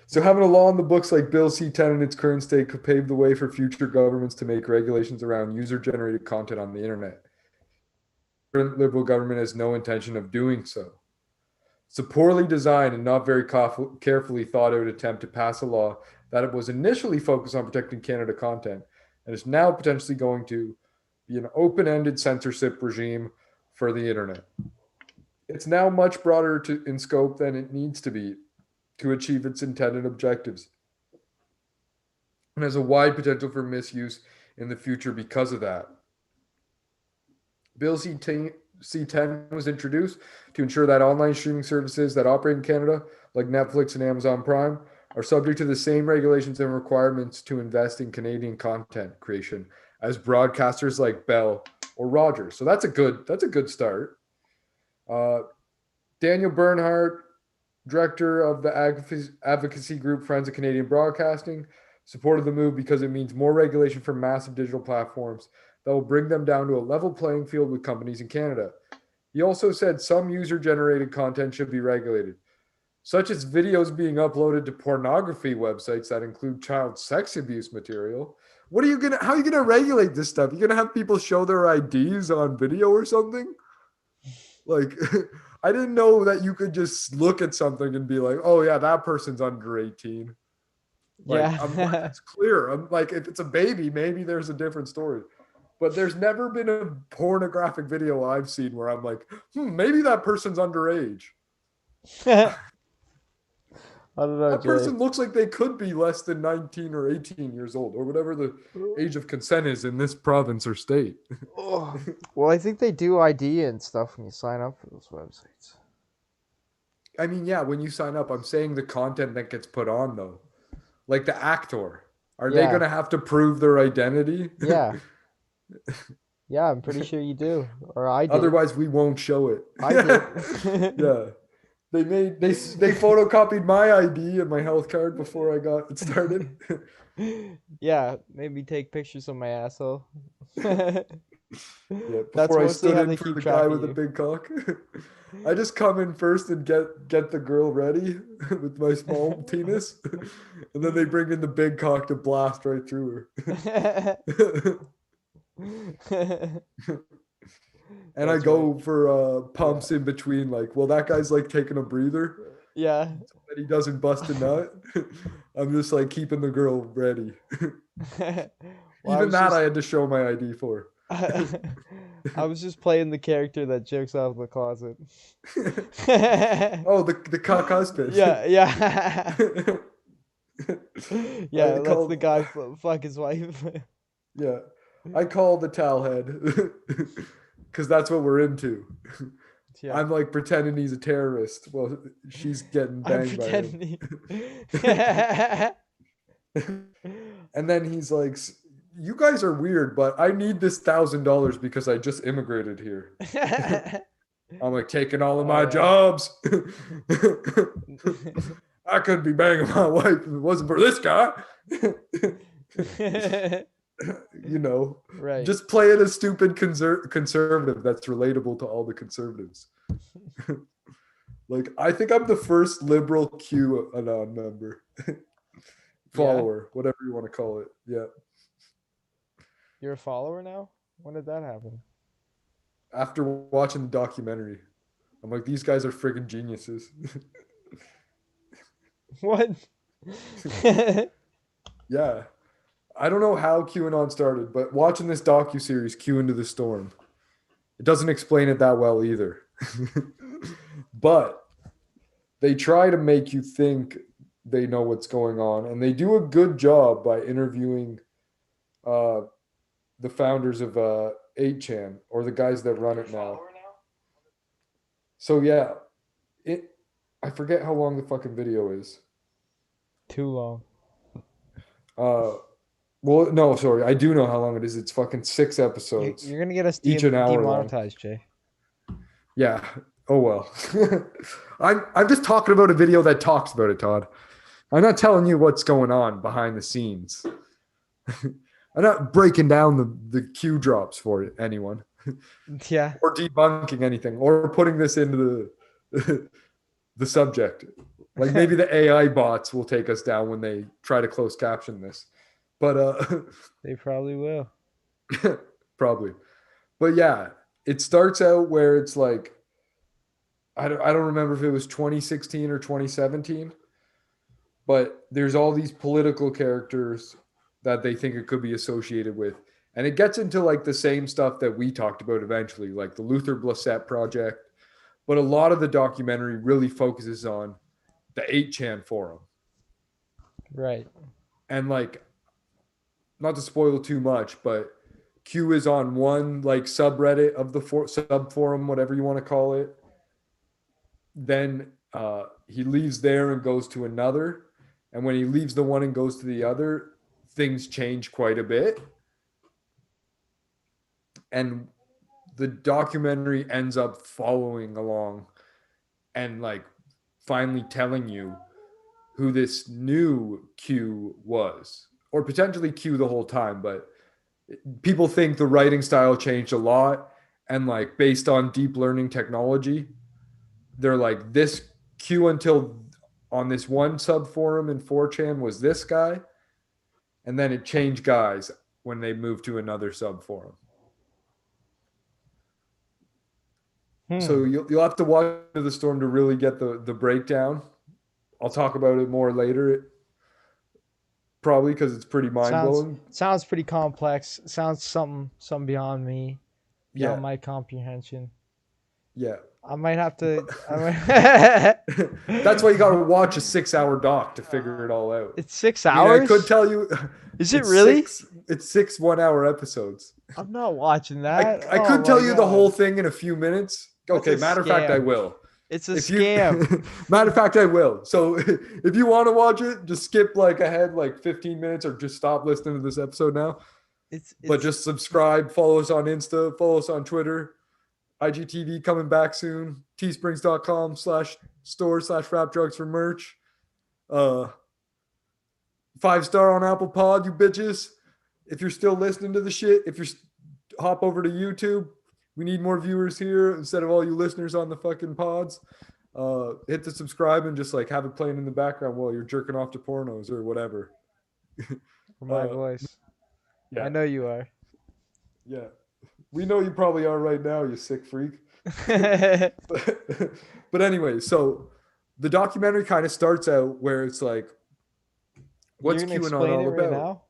So having a law in the books like Bill C-10 in its current state could pave the way for future governments to make regulations around user-generated content on the internet. current Liberal government has no intention of doing so. It's a poorly designed and not very carefully thought out attempt to pass a law that it was initially focused on protecting Canada content and is now potentially going to be an open-ended censorship regime for the internet. It's now much broader in scope than it needs to be to achieve its intended objectives, and has a wide potential for misuse in the future because of that. Bill C-10 was introduced to ensure that online streaming services that operate in Canada, like Netflix and Amazon Prime, are subject to the same regulations and requirements to invest in Canadian content creation as broadcasters like Bell or Rogers. So that's a good start. Daniel Bernhardt, director of the advocacy group Friends of Canadian Broadcasting, supported the move because it means more regulation for massive digital platforms that will bring them down to a level playing field with companies in Canada. He also said some user-generated content should be regulated, such as videos being uploaded to pornography websites that include child sex abuse material. How are you gonna regulate this stuff? You're gonna have people show their IDs on video or something? Like, I didn't know that you could just look at something and be like, oh yeah, that person's under 18. Like, Yeah. it's clear. I'm like, if it's a baby, maybe there's a different story. But there's never been a pornographic video I've seen where I'm like, maybe that person's underage. I don't know, That Jay. person looks like they could be less than 19 or 18 years old, or whatever the age of consent is in this province or state. Oh. Well, I think they do ID and stuff when you sign up for those websites. I mean, yeah, when you sign up, I'm saying the content that gets put on, though. Like the actor. Are they going to have to prove their identity? Yeah. Yeah, I'm pretty sure you do. Or I did. Otherwise, we won't show it. I did. Yeah. They photocopied my ID and my health card before I got it started. Yeah, made me take pictures of my asshole. Yeah, before I stood in for the guy with the big cock. I just come in first and get the girl ready with my small penis, and then they bring in the big cock to blast right through her. And I go for pumps in between, like, well, that guy's like taking a breather. Yeah. So that he doesn't bust a nut. I'm just like keeping the girl ready. Even that I had to show my ID for. I was just playing the character that jerks off in the closet. Oh, the cock husband. Yeah. Yeah, lets the guy fuck his wife. Yeah. I call the towel head because that's what we're into. Yeah. I'm like pretending he's a terrorist. Well, she's getting banged by him. And then he's like, you guys are weird, but I need this $1,000 because I just immigrated here. I'm like taking all of my jobs. I couldn't be banging my wife if it wasn't for this guy. You know, right? Just play it a stupid conservative that's relatable to all the conservatives. Like, I think I'm the first liberal QAnon member, follower, whatever you want to call it. Yeah. You're a follower now? When did that happen? After watching the documentary, I'm like, these guys are friggin' geniuses. What? Yeah. I don't know how QAnon started, but watching this docuseries, Q Into the Storm, it doesn't explain it that well either. But they try to make you think they know what's going on, and they do a good job by interviewing the founders of 8chan, or the guys that run it now. So yeah, I forget how long the fucking video is. Too long. Well, no, sorry. I do know how long it is. It's fucking 6 episodes. You're going to get us each an hour demonetized, long. Jay. Yeah. Oh, well. I'm just talking about a video that talks about it, Todd. I'm not telling you what's going on behind the scenes. I'm not breaking down the Q drops for anyone. Yeah. Or debunking anything. Or putting this into the subject. Like, maybe the AI bots will take us down when they try to close caption this. But they probably will. Probably. But yeah, it starts out where it's like, I don't remember if it was 2016 or 2017, but there's all these political characters that they think it could be associated with. And it gets into like the same stuff that we talked about eventually, like the Luther Blissett project. But a lot of the documentary really focuses on the 8chan forum. Right. And like, not to spoil too much, but Q is on one like subreddit of the sub forum, whatever you want to call it. Then he leaves there and goes to another. And when he leaves the one and goes to the other, things change quite a bit. And the documentary ends up following along and like finally telling you who this new Q was, or potentially Q the whole time. But people think the writing style changed a lot. And like based on deep learning technology, they're like, this Q until on this one sub forum in 4chan was this guy. And then it changed guys when they moved to another sub forum. So you'll have to watch the storm to really get the breakdown. I'll talk about it more later, probably, because it's pretty mind-blowing. Sounds pretty complex. Sounds something beyond me, beyond my comprehension. Yeah. I might have to. That's why you got to watch a 6-hour doc to figure it all out. It's 6 hours? I could tell you. Is it really? It's 6 1-hour episodes. I'm not watching that. I could tell you the whole thing in a few minutes. Okay, matter of fact, I will. It's a scam. Matter of fact, I will. So if you want to watch it, just skip like ahead like 15 minutes or just stop listening to this episode now. But just subscribe, follow us on Insta, follow us on Twitter. IGTV coming back soon. teesprings.com/store/rapdrugs for merch. 5-star on Apple Pod, you bitches. If you're still listening to the shit, if you're hop over to YouTube. We need more viewers here instead of all you listeners on the fucking pods. Hit the subscribe and just like have it playing in the background while you're jerking off to pornos or whatever. For my voice. Yeah. I know you are. Yeah. We know you probably are right now, you sick freak. But anyway, so the documentary kind of starts out where it's like, what's QAnon all about? Now?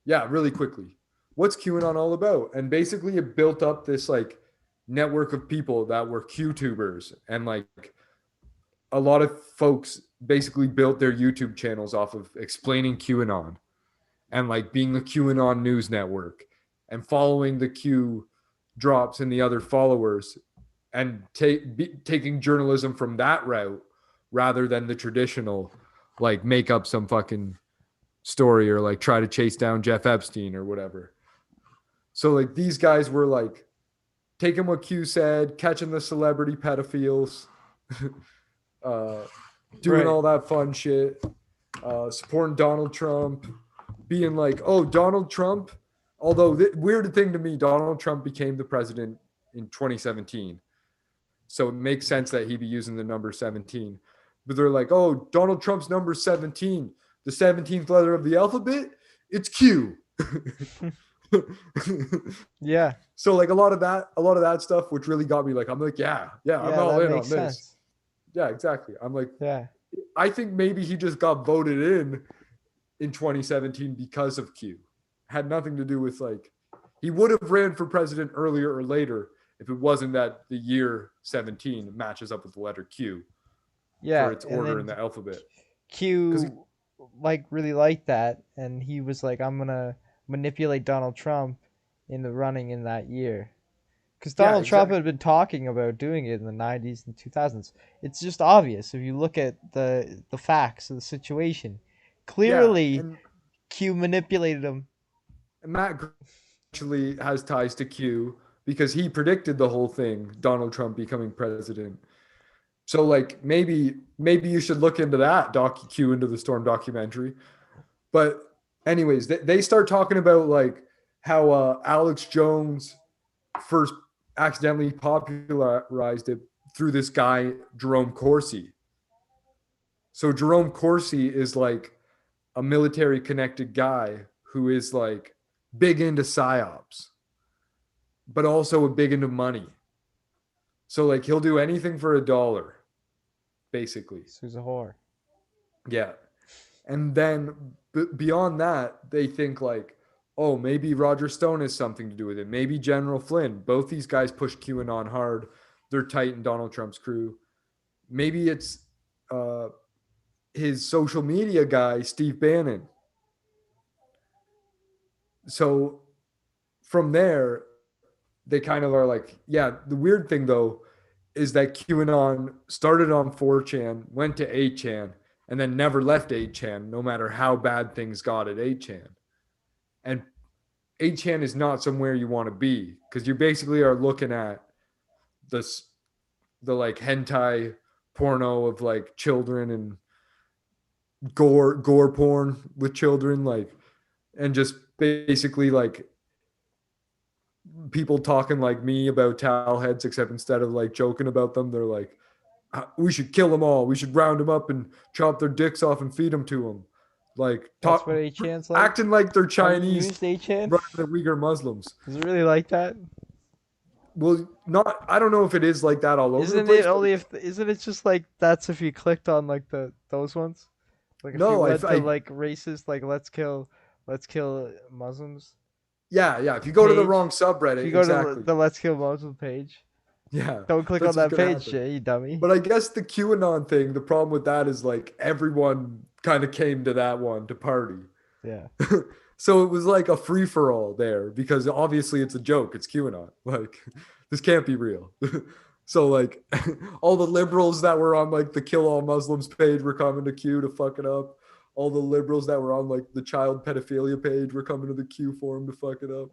Yeah, really quickly. What's QAnon all about? And basically it built up this like network of people that were QTubers, and like a lot of folks basically built their YouTube channels off of explaining QAnon and like being the QAnon news network and following the Q drops and the other followers and taking journalism from that route rather than the traditional like make up some fucking story or like try to chase down Jeff Epstein or whatever. So like these guys were like taking what Q said, catching the celebrity pedophiles, doing all that fun shit, supporting Donald Trump, being like, oh, Donald Trump. Although weird thing to me, Donald Trump became the president in 2017. So it makes sense that he'd be using the number 17. But they're like, oh, Donald Trump's number 17, the 17th letter of the alphabet, it's Q. Yeah. So like a lot of that stuff, which really got me like, I'm like, yeah, I'm all in on this. Sense. Yeah, exactly. I'm like, yeah. I think maybe he just got voted in 2017 because of Q. Had nothing to do with like, he would have ran for president earlier or later if it wasn't that the year 17 matches up with the letter Q. Yeah. For its order in the alphabet. Q like really liked that, and he was like, I'm gonna manipulate Donald Trump in the running in that year, because Donald Trump had been talking about doing it in the 90s and 2000s. It's just obvious if you look at the facts of the situation. Clearly, Q manipulated him. And Matt actually has ties to Q because he predicted the whole thing, Donald Trump becoming president. So like maybe you should look into that Q into the Storm documentary. But anyways, they start talking about like how Alex Jones first accidentally popularized it through this guy, Jerome Corsi. So Jerome Corsi is like a military connected guy who is like big into psyops, but also big into money. So like he'll do anything for $1, basically. Sue's a whore. Yeah. And then beyond that, they think like, oh, maybe Roger Stone has something to do with it. Maybe General Flynn. Both these guys push QAnon hard. They're tight in Donald Trump's crew. Maybe it's his social media guy, Steve Bannon. So from there, they kind of are like, yeah, the weird thing though is that QAnon started on 4chan, went to 8chan, and then never left 8chan, no matter how bad things got at 8chan. And 8chan is not somewhere you want to be because you basically are looking at this the like hentai porno of like children and gore porn with children, like, and just basically like people talking like me about towel heads, except instead of like joking about them, they're like, we should kill them all. We should round them up and chop their dicks off and feed them to them. Like That's what 8chan's like. acting like they're Have you Chinese, used 8chan? running the Uyghur Muslims. Is it really like that? Well, not. I don't know if it is like that all over Isn't the place. it only if? Isn't it just like that's if you clicked on like those ones? Like if you No, went to like racist, like let's kill Muslims. Yeah. If you go to the Page. wrong subreddit, If you go exactly. to the Let's Kill Muslim page, Yeah. don't click That's on that what's gonna page, happen. Jay, you dummy. But I guess the QAnon thing, the problem with that is like everyone kind of came to that one to party. Yeah. So it was like a free for all there because obviously it's a joke. It's QAnon. Like this can't be real. So like all the liberals that were on like the Kill All Muslims page were coming to Q to fuck it up. All the liberals that were on like the child pedophilia page were coming to the Q forum to fuck it up.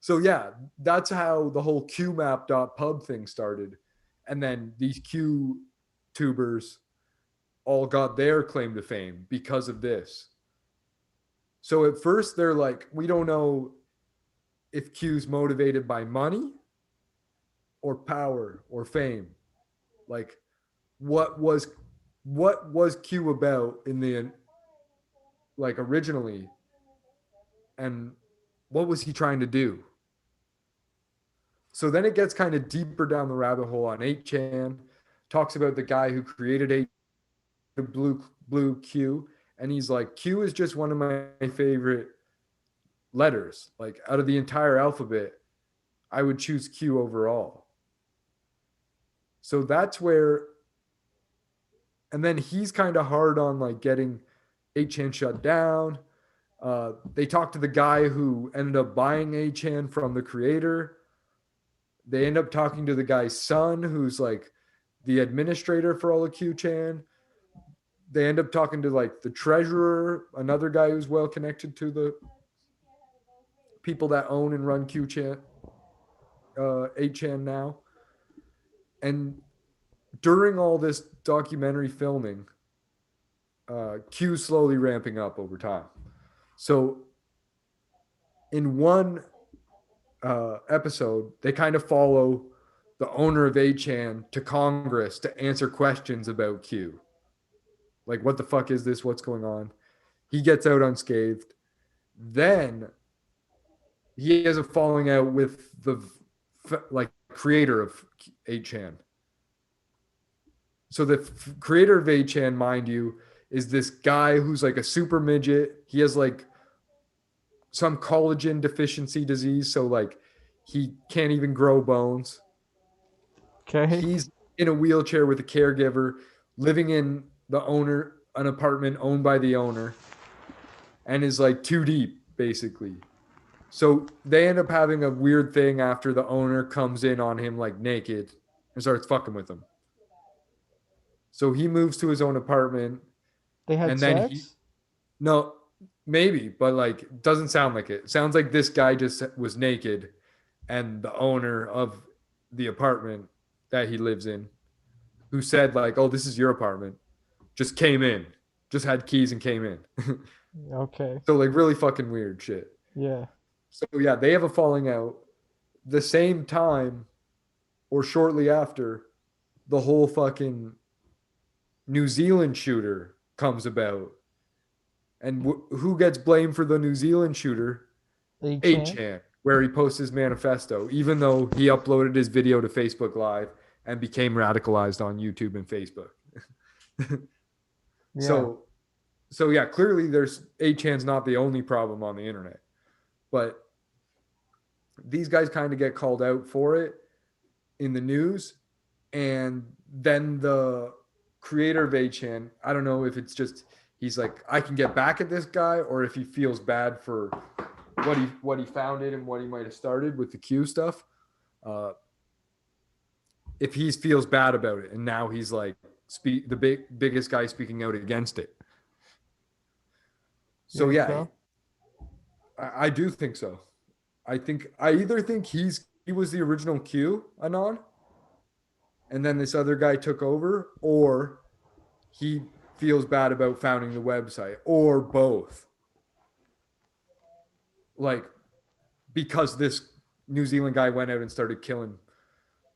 So yeah, that's how the whole qmap.pub thing started. And then these Q tubers all got their claim to fame because of this. So at first they're like, we don't know if Q's motivated by money or power or fame. Like what was Q about in the like originally, and what was he trying to do? So then it gets kind of deeper down the rabbit hole on 8chan, talks about the guy who created 8 blue Q, and he's like, Q is just one of my favorite letters. Like out of the entire alphabet, I would choose Q overall. So that's where, and then he's kind of hard on like getting 8chan shut down. They talked to the guy who ended up buying 8chan from the creator. They end up talking to the guy's son, who's like the administrator for all of QChan. They end up talking to like the treasurer, another guy who's well connected to the people that own and run QChan, 8chan now. And during all this documentary filming, Q slowly ramping up over time. So in one episode, they kind of follow the owner of 8chan to Congress to answer questions about Q. Like, what the fuck is this? What's going on? He gets out unscathed. Then he has a falling out with the like creator of 8chan. So the creator of 8chan, mind you, is this guy who's like a super midget. He has like some collagen deficiency disease, so like he can't even grow bones. Okay. He's in a wheelchair with a caregiver, living in an apartment owned by the owner, and is like too deep, basically. So they end up having a weird thing after the owner comes in on him like naked and starts fucking with him. So he moves to his own apartment. They had and sex? then no, maybe, but like it doesn't sound like it. It sounds like this guy just was naked, and the owner of the apartment that he lives in, who said like, "Oh, this is your apartment," just came in, just had keys and came in. Okay. So like really fucking weird shit. Yeah. So yeah, they have a falling out. The same time, or shortly after, the whole fucking New Zealand shooter comes about. And who gets blamed for the New Zealand shooter? 8chan? 8chan. where he posts his manifesto, even though he uploaded his video to Facebook Live and became radicalized on YouTube and Facebook. Yeah. So yeah, clearly there's 8chan's not the only problem on the internet, but these guys kind of get called out for it in the news. And then the creator of 8chan, I don't know if it's just he's like, I can get back at this guy, or if he feels bad for what he founded and what he might have started with the Q stuff. If he feels bad about it, and now he's like the biggest guy speaking out against it. So yeah, so? I do think so. I either think he was the original Q Anon, and then this other guy took over, or he feels bad about founding the website, or both. Like, because this New Zealand guy went out and started killing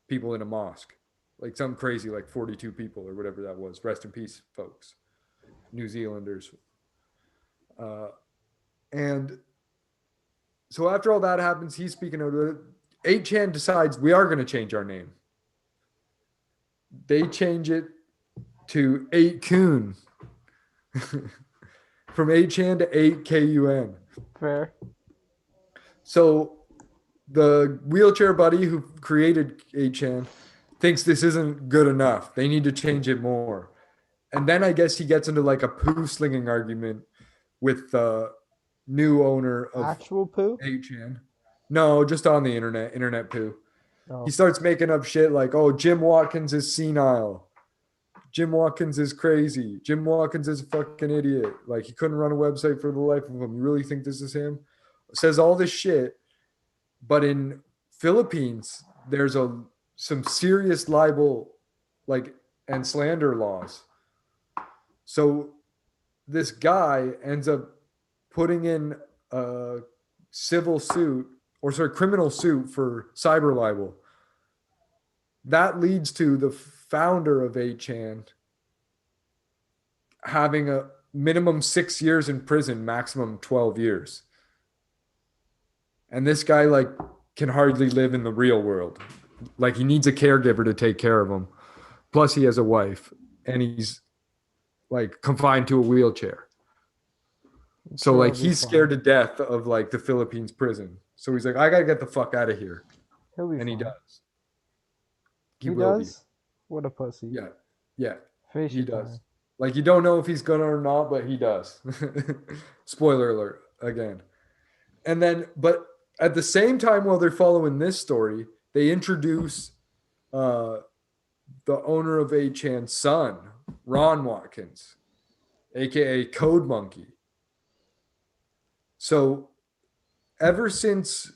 people in a mosque, like some crazy, like 42 people or whatever that was. Rest in peace, folks, New Zealanders. And so after all that happens, he's speaking out of it. 8chan decides we are going to change our name. They change it to 8kun. From 8chan to 8kun. Fair. So the wheelchair buddy who created 8chan thinks this isn't good enough. They need to change it more. And then I guess he gets into like a poo slinging argument with the new owner of actual poo? 8chan. No, just on the internet poo. Oh. He starts making up shit like, oh, Jim Watkins is senile. Jim Watkins is crazy. Jim Watkins is a fucking idiot. Like, he couldn't run a website for the life of him. You really think this is him? Says all this shit. But in Philippines, there's some serious libel, like, and slander laws. So this guy ends up putting in a criminal suit for cyber libel. That leads to the founder of 8chan having a minimum 6 years in prison, maximum 12 years. And this guy, like, can hardly live in the real world. Like, he needs a caregiver to take care of him. Plus he has a wife, and he's like confined to a wheelchair. So like he's scared to death of like the Philippines prison. So he's like, I gotta get the fuck out of here. He'll be and fine. He does. He does? What a pussy. Yeah. Fishy he does. time. Like, you don't know if he's gonna or not, but he does. Spoiler alert again. And then, but at the same time, while they're following this story, they introduce the owner of 8chan's son, Ron Watkins, aka Code Monkey. So ever since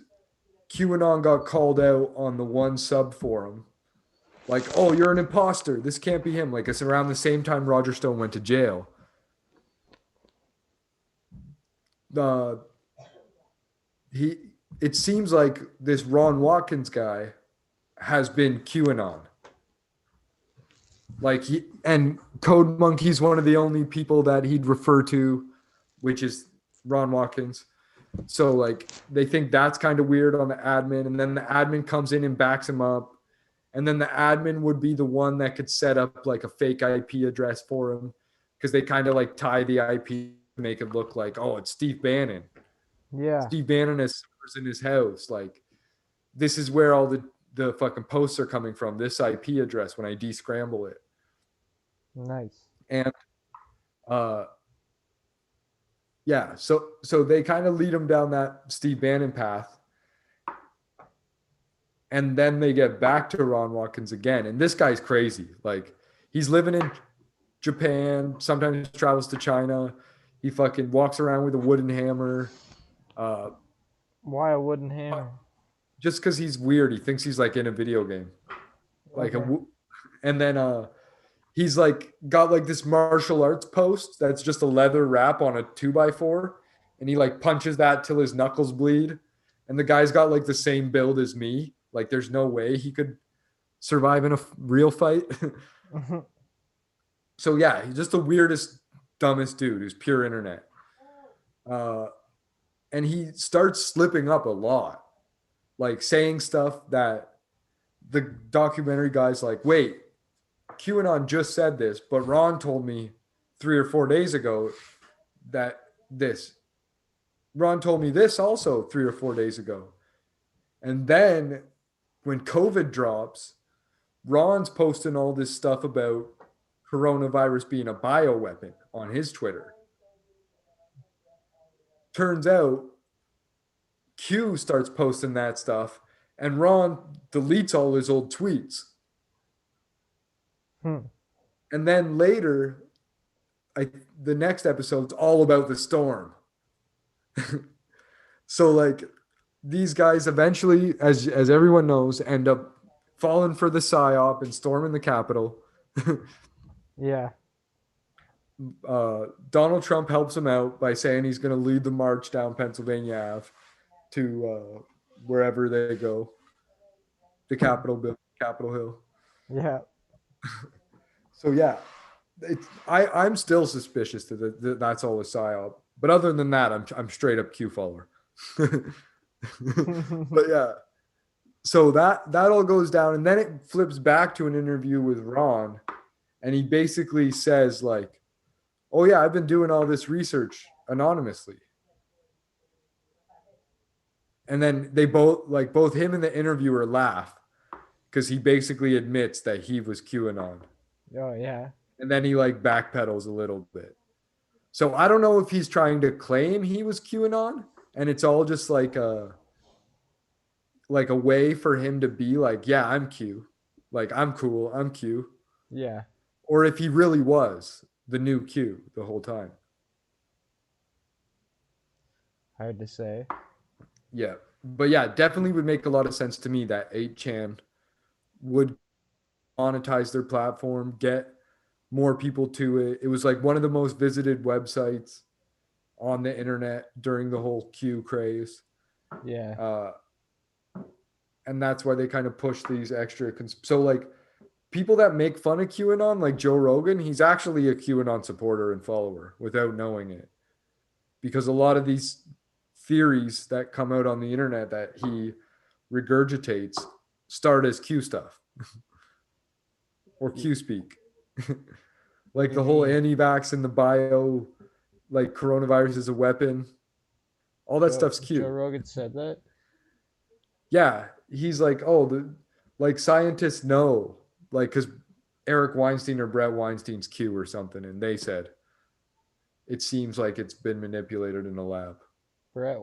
QAnon got called out on the one sub forum, like, oh, you're an imposter, this can't be him. Like, it's around the same time Roger Stone went to jail. It seems like this Ron Watkins guy has been QAnon. Like, and Code Monkey's one of the only people that he'd refer to, which is Ron Watkins. So like, they think that's kind of weird on the admin, and then the admin comes in and backs him up, and then the admin would be the one that could set up like a fake IP address for him, because they kind of like tie the IP to make it look like, oh, it's Steve Bannon. Yeah. Steve Bannon has servers in his house. Like, this is where all the fucking posts are coming from, this IP address, when I descramble it. Nice. And yeah, so they kind of lead him down that Steve Bannon path. And then they get back to Ron Watkins again. And this guy's crazy. Like, he's living in Japan, sometimes travels to China. He fucking walks around with a wooden hammer. Why a wooden hammer? Just because he's weird. He thinks he's like in a video game. Like, okay. And then he's like got like this martial arts post that's just a leather wrap on a 2x4, and he like punches that till his knuckles bleed. And the guy's got like the same build as me. Like, there's no way he could survive in a real fight. So yeah, he's just the weirdest, dumbest dude who's pure internet. And he starts slipping up a lot. like saying stuff that the documentary guy's like, wait, QAnon just said this, but Ron told me 3 or 4 days ago that this. Ron told me this also 3 or 4 days ago. And then when COVID drops, Ron's posting all this stuff about coronavirus being a bioweapon on his Twitter. Turns out Q starts posting that stuff, and Ron deletes all his old tweets. And then later, the next episode's all about the storm. So like these guys eventually, as everyone knows, end up falling for the psyop and storming the Capitol. Yeah. Donald Trump helps him out by saying he's going to lead the march down Pennsylvania Ave to wherever they go, the Capitol Hill. Yeah. So yeah, I'm still suspicious that that's all a psyop. But other than that, I'm straight up Q follower. But yeah, so that all goes down, and then it flips back to an interview with Ron, and he basically says like, "Oh yeah, I've been doing all this research anonymously." And then they both him and the interviewer laugh because he basically admits that he was QAnon. Oh yeah. And then he like backpedals a little bit. So I don't know if he's trying to claim he was QAnon and it's all just like a way for him to be like, yeah, I'm Q. Like I'm cool, I'm Q. Yeah. Or if he really was the new Q the whole time. Hard to say. Yeah. But yeah, definitely would make a lot of sense to me that 8chan would monetize their platform, get more people to it. It was like one of the most visited websites on the internet during the whole Q craze. Yeah. And that's why they kind of push these extra. So like people that make fun of QAnon, like Joe Rogan, he's actually a QAnon supporter and follower without knowing it. Because a lot of these theories that come out on the internet that he regurgitates start as Q stuff or Q speak. Like the whole anti-vax and the bio, like coronavirus is a weapon. All that stuff's Q. Joe Rogan said that? Yeah. He's like, oh, like scientists know, like, because Eric Weinstein or Brett Weinstein's Q or something. And they said, it seems like it's been manipulated in a lab. Brett,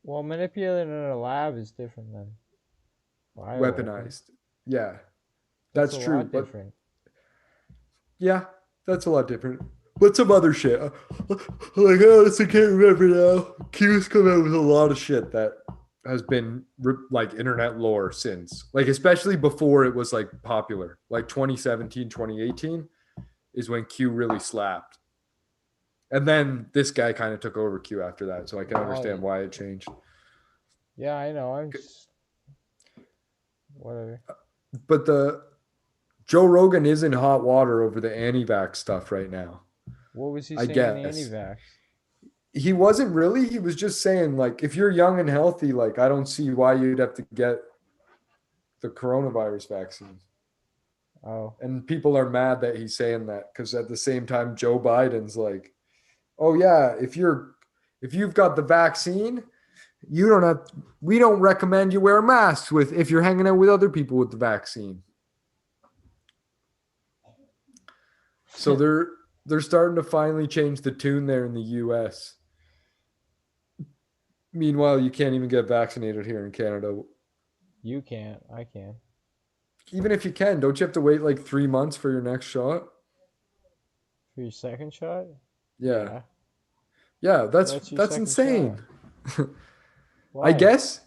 well, manipulated in a lab is different than weaponized. Yeah. That's true. Lot different. Yeah, that's a lot different. But some other shit. Like, I honestly can't remember now. Q's come out with a lot of shit that has been like internet lore since. Like, especially before it was like popular. Like 2017, 2018 is when Q really slapped. And then this guy kind of took over Q after that. So I can understand why it changed. Yeah, I know. I'm just... whatever. But Joe Rogan is in hot water over the anti-vax stuff right now. What was he saying in anti-vax? He wasn't really. He was just saying, like, if you're young and healthy, like, I don't see why you'd have to get the coronavirus vaccine. Oh. And people are mad that he's saying that because at the same time, Joe Biden's like, oh, yeah, if you've got the vaccine, we don't recommend you wear masks if you're hanging out with other people with the vaccine. So they're starting to finally change the tune there in the US. Meanwhile, you can't even get vaccinated here in Canada. You can't. I can. Even if you can, don't you have to wait like 3 months for your next shot? For your second shot? Yeah. Yeah, that's insane. I guess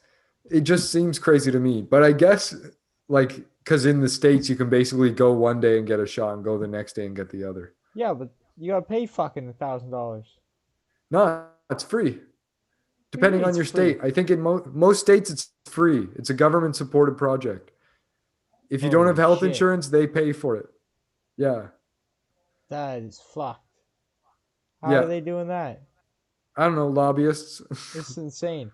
it just seems crazy to me. But I guess like because in the States you can basically go one day and get a shot and go the next day and get the other. Yeah, but you gotta pay fucking $1,000. No, it's free. Depending on your state. I think in most states it's free. It's a government supported project. If you don't have health insurance, they pay for it. Yeah. That is fucked. How are they doing that? I don't know, lobbyists. It's insane.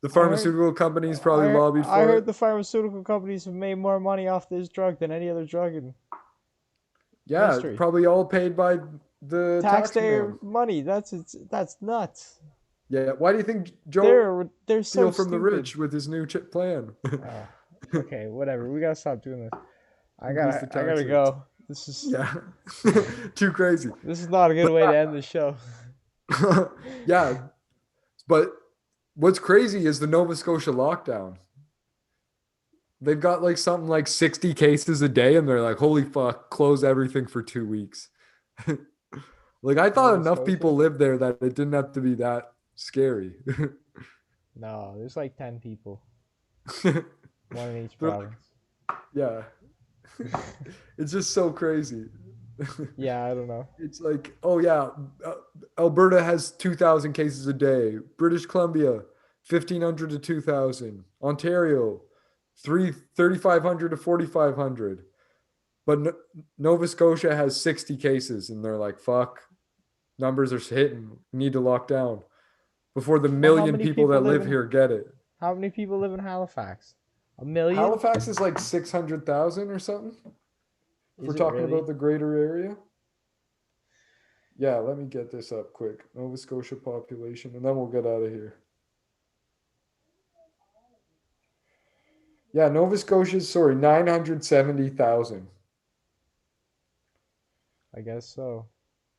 The pharmaceutical companies probably lobbied I for heard it. the pharmaceutical companies have made more money off this drug than any other drug in Yeah, it's history. probably all paid by the Taxpayer taxman. money. That's nuts. Yeah. Why do you think Joe They're so steal from the stupid. rich with his new chip plan? Okay, whatever. We gotta stop doing this. Increase the I tax gotta rates. go. This is Yeah. Too crazy. this is not a good But way to end the show. yeah, but what's crazy is the Nova Scotia lockdown. They've got like something like 60 cases a day, and they're like, holy fuck, close everything for 2 weeks. Like, I thought Nova enough people Scotia? lived there that it didn't have to be that scary. No, there's like 10 people, one in each They're- province. yeah. It's just so crazy. Yeah, I don't know. It's like, oh yeah, Alberta has 2,000 cases a day. British Columbia, 1,500 to 2,000. Ontario, 3,500 to 4,500. But Nova Scotia has 60 cases, and they're like, fuck, numbers are hitting. We need to lock down before the Well, how million many people that people live live in- here get it. How many people live in Halifax? A million? Halifax is like 600,000 or something. If we're Is it talking really? about the greater area. Yeah, let me get this up quick. Nova Scotia population, and then we'll get out of here. Yeah, Nova Scotia's, 970,000. I guess so.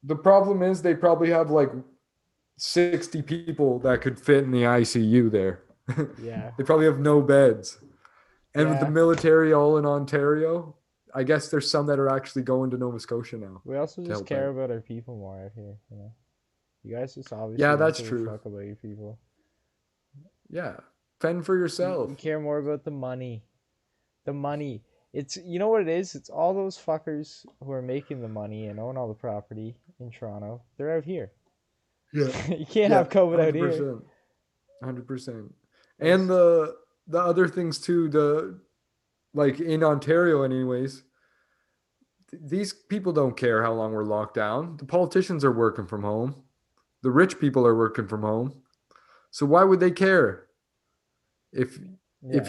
The problem is they probably have like 60 people that could fit in the ICU there. Yeah. They probably have no beds. And with the Yeah. military all in Ontario, I guess there's some that are actually going to Nova Scotia now. We also just help care out. about our people more out here, you know. You guys just obviously Yeah, don't that's give a true. fuck about your people. Yeah. Fend for yourself. You care more about the money. The money. It's, you know what it is? It's all those fuckers who are making the money and own all the property in Toronto. They're out here. Yeah. You can't have COVID out here. 100%. 100%. And the other things too, like in Ontario anyways, these people don't care how long we're locked down. The politicians are working from home. The rich people are working from home. So why would they care? If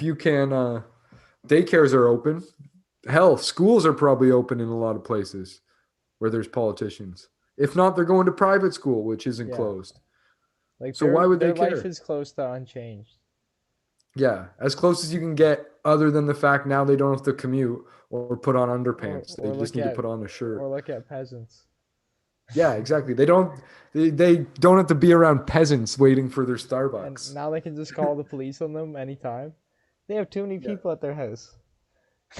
you can daycares are open. Hell, schools are probably open in a lot of places where there's politicians. If not, they're going to private school, which isn't closed. Like, so why would they care? Their life is close to unchanged. Yeah, as close as you can get, other than the fact now they don't have to commute or put on underpants. Or they just need to put on a shirt. Or look at peasants. Yeah, exactly. They don't have to be around peasants waiting for their Starbucks. And now they can just call the police on them anytime. They have too many people at their house.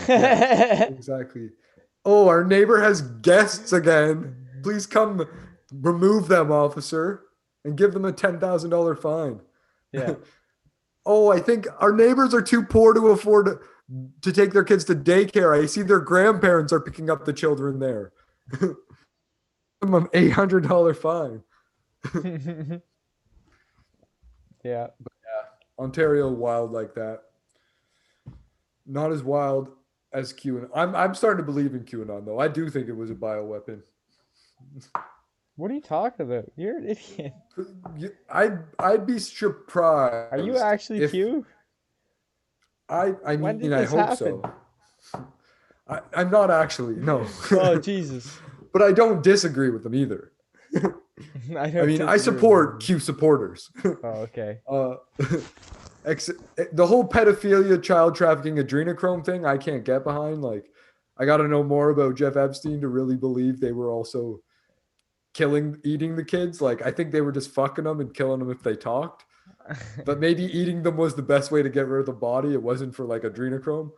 Yeah, exactly. Oh, our neighbor has guests again. Please come remove them, officer, and give them a $10,000 fine. Yeah. Oh, I think our neighbors are too poor to afford to take their kids to daycare. I see their grandparents are picking up the children there. Give them an $800 fine. Yeah. But yeah, Ontario wild like that. Not as wild as QAnon. I'm starting to believe in QAnon though. I do think it was a bioweapon. What are you talking about? You're an idiot. I'd be surprised. Are you actually Q? I When did mean, I this hope happen? so. I'm not actually, no. Oh, Jesus. But I don't disagree with them either. I mean, I support Q supporters. Oh, okay. The whole pedophilia, child trafficking, adrenochrome thing, I can't get behind. Like, I got to know more about Jeff Epstein to really believe they were also eating the kids. Like, I think they were just fucking them and killing them if they talked. But maybe eating them was the best way to get rid of the body. It wasn't for like adrenochrome.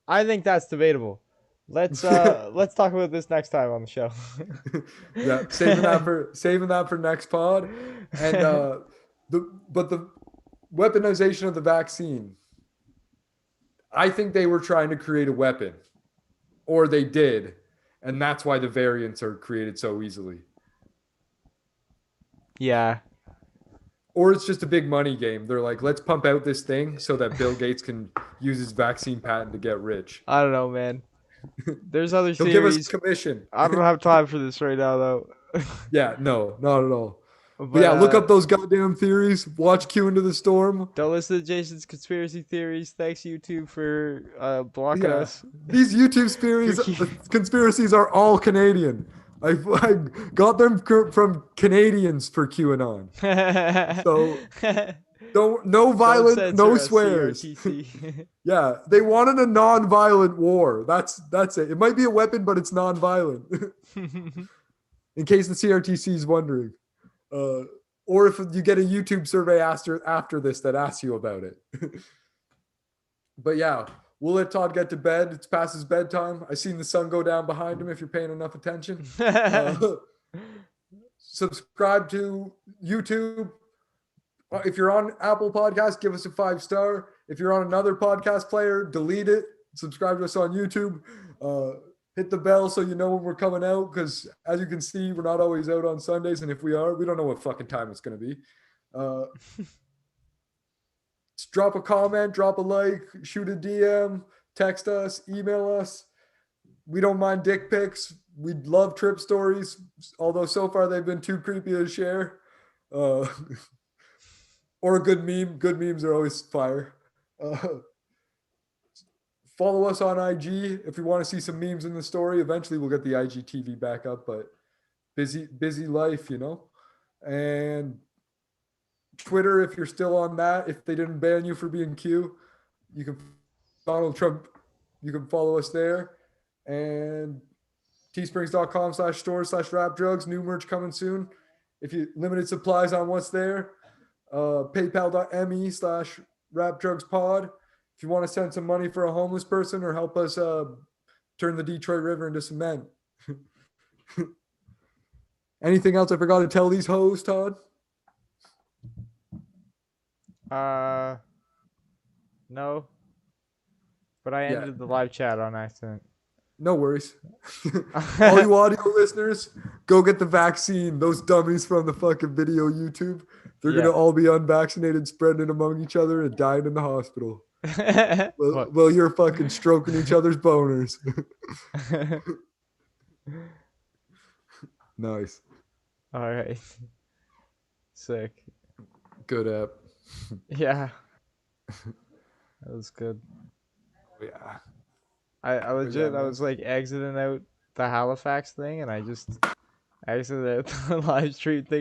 I think that's debatable. Let's talk about this next time on the show. Yeah, saving that for next pod. And the weaponization of the vaccine. I think they were trying to create a weapon, or they did, and that's why the variants are created so easily. Yeah. Or it's just a big money game. They're like, let's pump out this thing so that Bill Gates can use his vaccine patent to get rich. I don't know, man. There's other He'll theories. give us commission. I don't have time for this right now, though. Yeah, no, not at all. But yeah, look up those goddamn theories. Watch Q into the Storm. Don't listen to Jason's conspiracy theories. Thanks YouTube for blocking us. These YouTube conspiracies are all Canadian. I got them from Canadians for QAnon. So no violent, no swears. Yeah, they wanted a non-violent war. That's it. It might be a weapon, but it's non-violent. In case the CRTC is wondering. Or if you get a YouTube survey after this that asks you about it. But yeah, we'll let Todd get to bed. It's past his bedtime. I seen the sun go down behind him if you're paying enough attention. Subscribe to YouTube. If you're on Apple Podcasts, give us a 5-star. If you're on another podcast player, delete it. Subscribe to us on YouTube. Hit the bell so you know when we're coming out, because as you can see, we're not always out on Sundays, and if we are, we don't know what fucking time it's going to be. Just drop a comment, drop a like, shoot a DM, text us, email us. We don't mind dick pics. We love trip stories, although so far they've been too creepy to share. Or a good meme. Good memes are always fire. Follow us on IG if you want to see some memes in the story. Eventually we'll get the IGTV back up, but busy life, you know. And Twitter, if you're still on that, if they didn't ban you for being Q, you can Donald Trump, you can follow us there. And teesprings.com/store/rapdrugs, new merch coming soon. If you limited supplies on what's there, paypal.me/rapdrugspod. If you want to send some money for a homeless person or help us turn the Detroit River into cement. Anything else I forgot to tell these hoes, Todd? No. But I ended the live chat on accident. No worries. All you audio listeners, go get the vaccine. Those dummies from the fucking video YouTube, they're going to all be unvaccinated, spreading it among each other and dying in the hospital. Well, you're fucking stroking each other's boners. Nice. All right. Sick. Good app. Yeah. That was good. Yeah. I legit, I was like exiting out the Halifax thing, and I just exited out the live stream thing